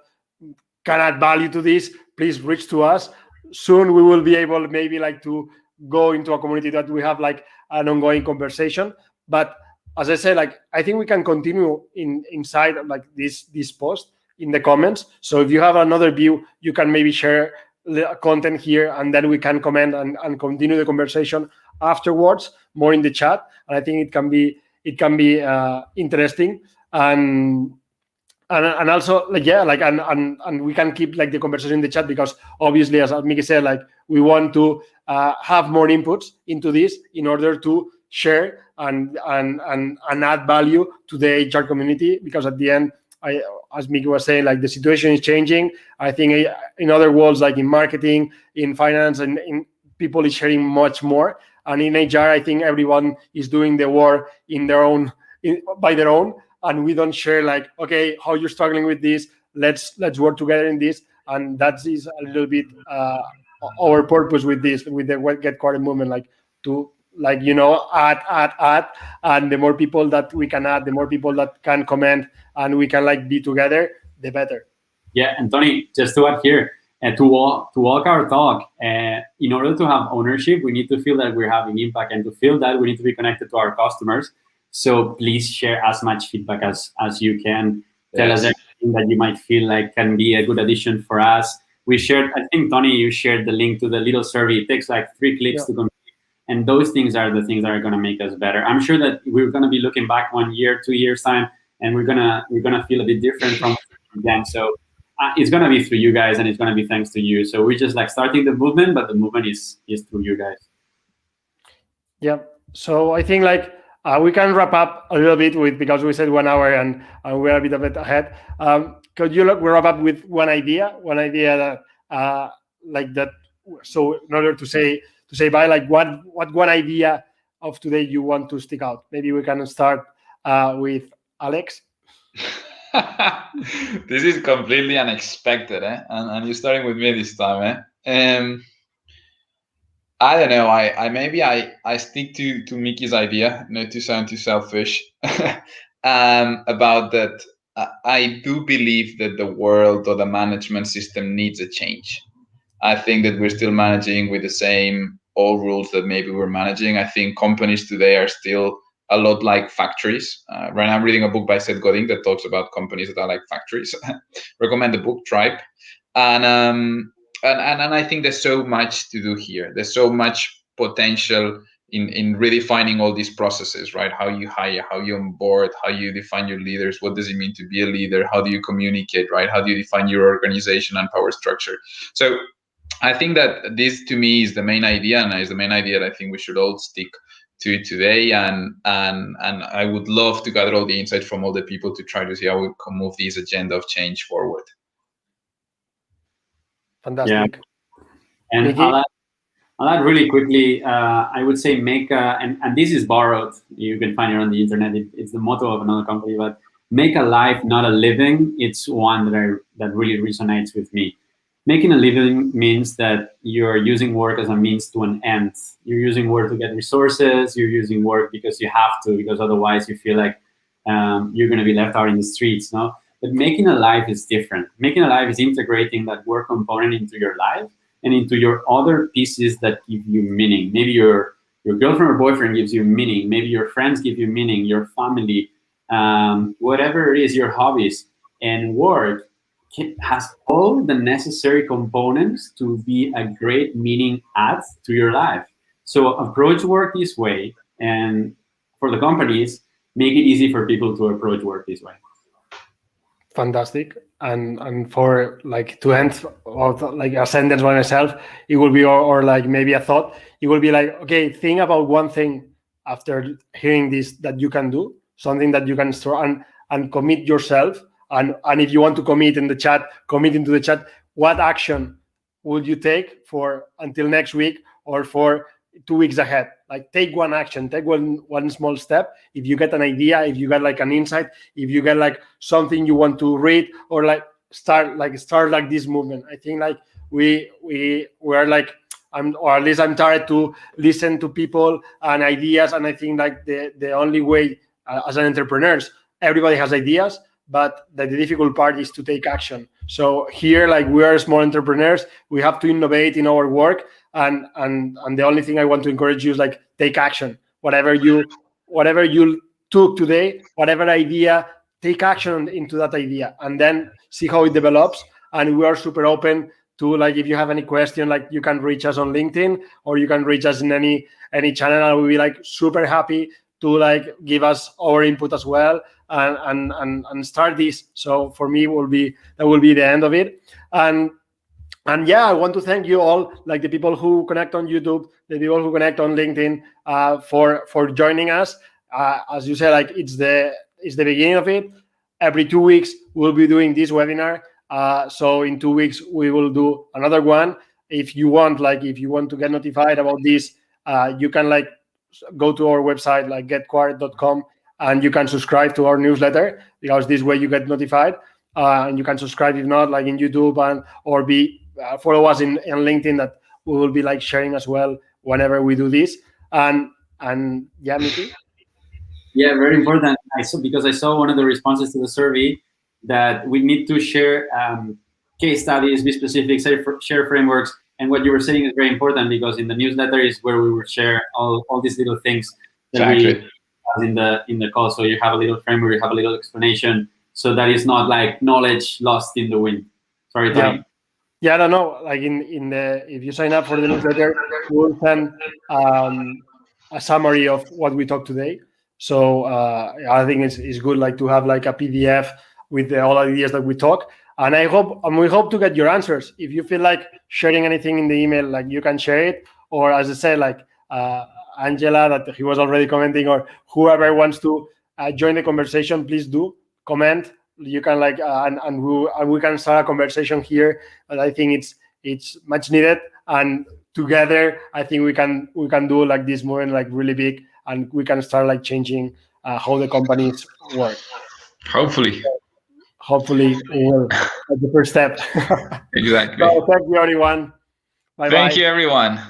can add value to this, please reach to us. Soon we will be able maybe like to go into a community that we have like an ongoing conversation. But as I said, like, I think we can continue inside like this post in the comments. So if you have another view, you can maybe share the content here, and then we can comment and continue the conversation afterwards, more in the chat. And I think it can be interesting. And and also and we can keep like the conversation in the chat, because obviously, as Miki said, like we want to have more inputs into this in order to share and add value to the HR community, because at the end, as Miki was saying, like the situation is changing. I think in other worlds, like in marketing, in finance, and in people is sharing much more, and in HR, I think everyone is doing the work in their own by their own. And we don't share like, okay, how you're struggling with this, let's work together in this. And that is a little bit our purpose with this, with the Get Quared movement, like to add, and the more people that we can add, the more people that can comment, and we can like be together, the better. Yeah, and Tony, just to add here, to walk our talk, in order to have ownership, we need to feel that we're having impact, and to feel that we need to be connected to our customers. So please share as much feedback as you can. Tell us everything that you might feel like can be a good addition for us. We shared, I think, Tony, you shared the link to the little survey. It takes like 3 clicks to complete. And those things are the things that are going to make us better. I'm sure that we're going to be looking back 1 year, 2 years time, and we're gonna feel a bit different from then. So it's going to be through you guys, and it's going to be thanks to you. So we're just like starting the movement, but the movement is through you guys. Yeah. So I think like we can wrap up a little bit because we said 1 hour and we're a bit of it ahead. Could you wrap up with one idea that like that? So in order to say bye, like what one idea of today you want to stick out? Maybe we can start with Alex. This is completely unexpected, and you're starting with me this time, I don't know. I stick to Mickey's idea, not to sound too selfish, about that. I do believe that the world or the management system needs a change. I think that we're still managing with the same old rules that maybe we're managing. I think companies today are still a lot like factories. Right now I'm reading a book by Seth Godin that talks about companies that are like factories. Recommend the book, Tribe. And I think there's so much to do here. There's so much potential in redefining all these processes, right? How you hire, how you onboard, how you define your leaders, what does it mean to be a leader, how do you communicate, right? How do you define your organization and power structure? So I think that this to me is the main idea, and is the main idea that I think we should all stick to today. And I would love to gather all the insights from all the people to try to see how we can move this agenda of change forward. Fantastic. Yeah. And I'll add really quickly, I would say make, and this is borrowed, you can find it on the internet, it's the motto of another company, but make a life, not a living. It's one that really resonates with me. Making a living means that you're using work as a means to an end. You're using work to get resources, you're using work because you have to, because otherwise you feel like you're going to be left out in the streets, no? But making a life is different. Making a life is integrating that work component into your life and into your other pieces that give you meaning. Maybe your girlfriend or boyfriend gives you meaning. Maybe your friends give you meaning, your family, whatever it is, your hobbies. And work has all the necessary components to be a great meaning add to your life. So approach work this way, and for the companies, make it easy for people to approach work this way. Fantastic. And for like to end or like a sentence by myself, it will be or like maybe a thought. It will be like, okay, think about one thing after hearing this that you can do, something that you can store and commit yourself. And if you want to commit in the chat, commit into the chat. What action would you take for until next week or for 2 weeks ahead? Like take one action, take one small step. If you get an idea, if you get like an insight, if you get like something you want to read or like start like this movement. I think like we are like or at least I'm tired to listen to people and ideas. And I think like the only way as an entrepreneurs, everybody has ideas, but the difficult part is to take action. So here, like we are small entrepreneurs, we have to innovate in our work, and the only thing I want to encourage you is like take action. Whatever you took today, whatever idea, take action into that idea, and then see how it develops. And we are super open to like if you have any question, like you can reach us on LinkedIn or you can reach us in any channel. I will be like super happy to like give us our input as well and start this. So for me, that will be the end of it. And yeah, I want to thank you all, like the people who connect on YouTube, the people who connect on LinkedIn, for joining us. As you said, like it's the beginning of it. Every 2 weeks we'll be doing this webinar. So in 2 weeks we will do another one. If you want to get notified about this, you can like go to our website, like getquarted.com, and you can subscribe to our newsletter, because this way you get notified. And you can subscribe if not, like in YouTube, or follow us in LinkedIn, that we will be like sharing as well whenever we do this. And yeah, Mickey. Yeah, very important. Because I saw one of the responses to the survey that we need to share case studies, be specific, share frameworks. And what you were saying is very important, because in the newsletter is where we will share all these little things that we have in the call. So you have a little framework, you have a little explanation, so that is not like knowledge lost in the wind. Sorry, Tony. Yeah, I don't know. Like if you sign up for the newsletter, we'll send a summary of what we talked today. So I think it's good like to have like a PDF with all ideas that we talk. And we hope to get your answers. If you feel like sharing anything in the email, like you can share it. Or as I said, like Angela, that he was already commenting, or whoever wants to join the conversation, please do comment. You can like and we can start a conversation here. But I think it's much needed, and together I think we can do like this movement like really big, and we can start like changing how the companies work. Hopefully we will at the first step. Exactly. So thank you, everyone. Bye. Thank you, everyone.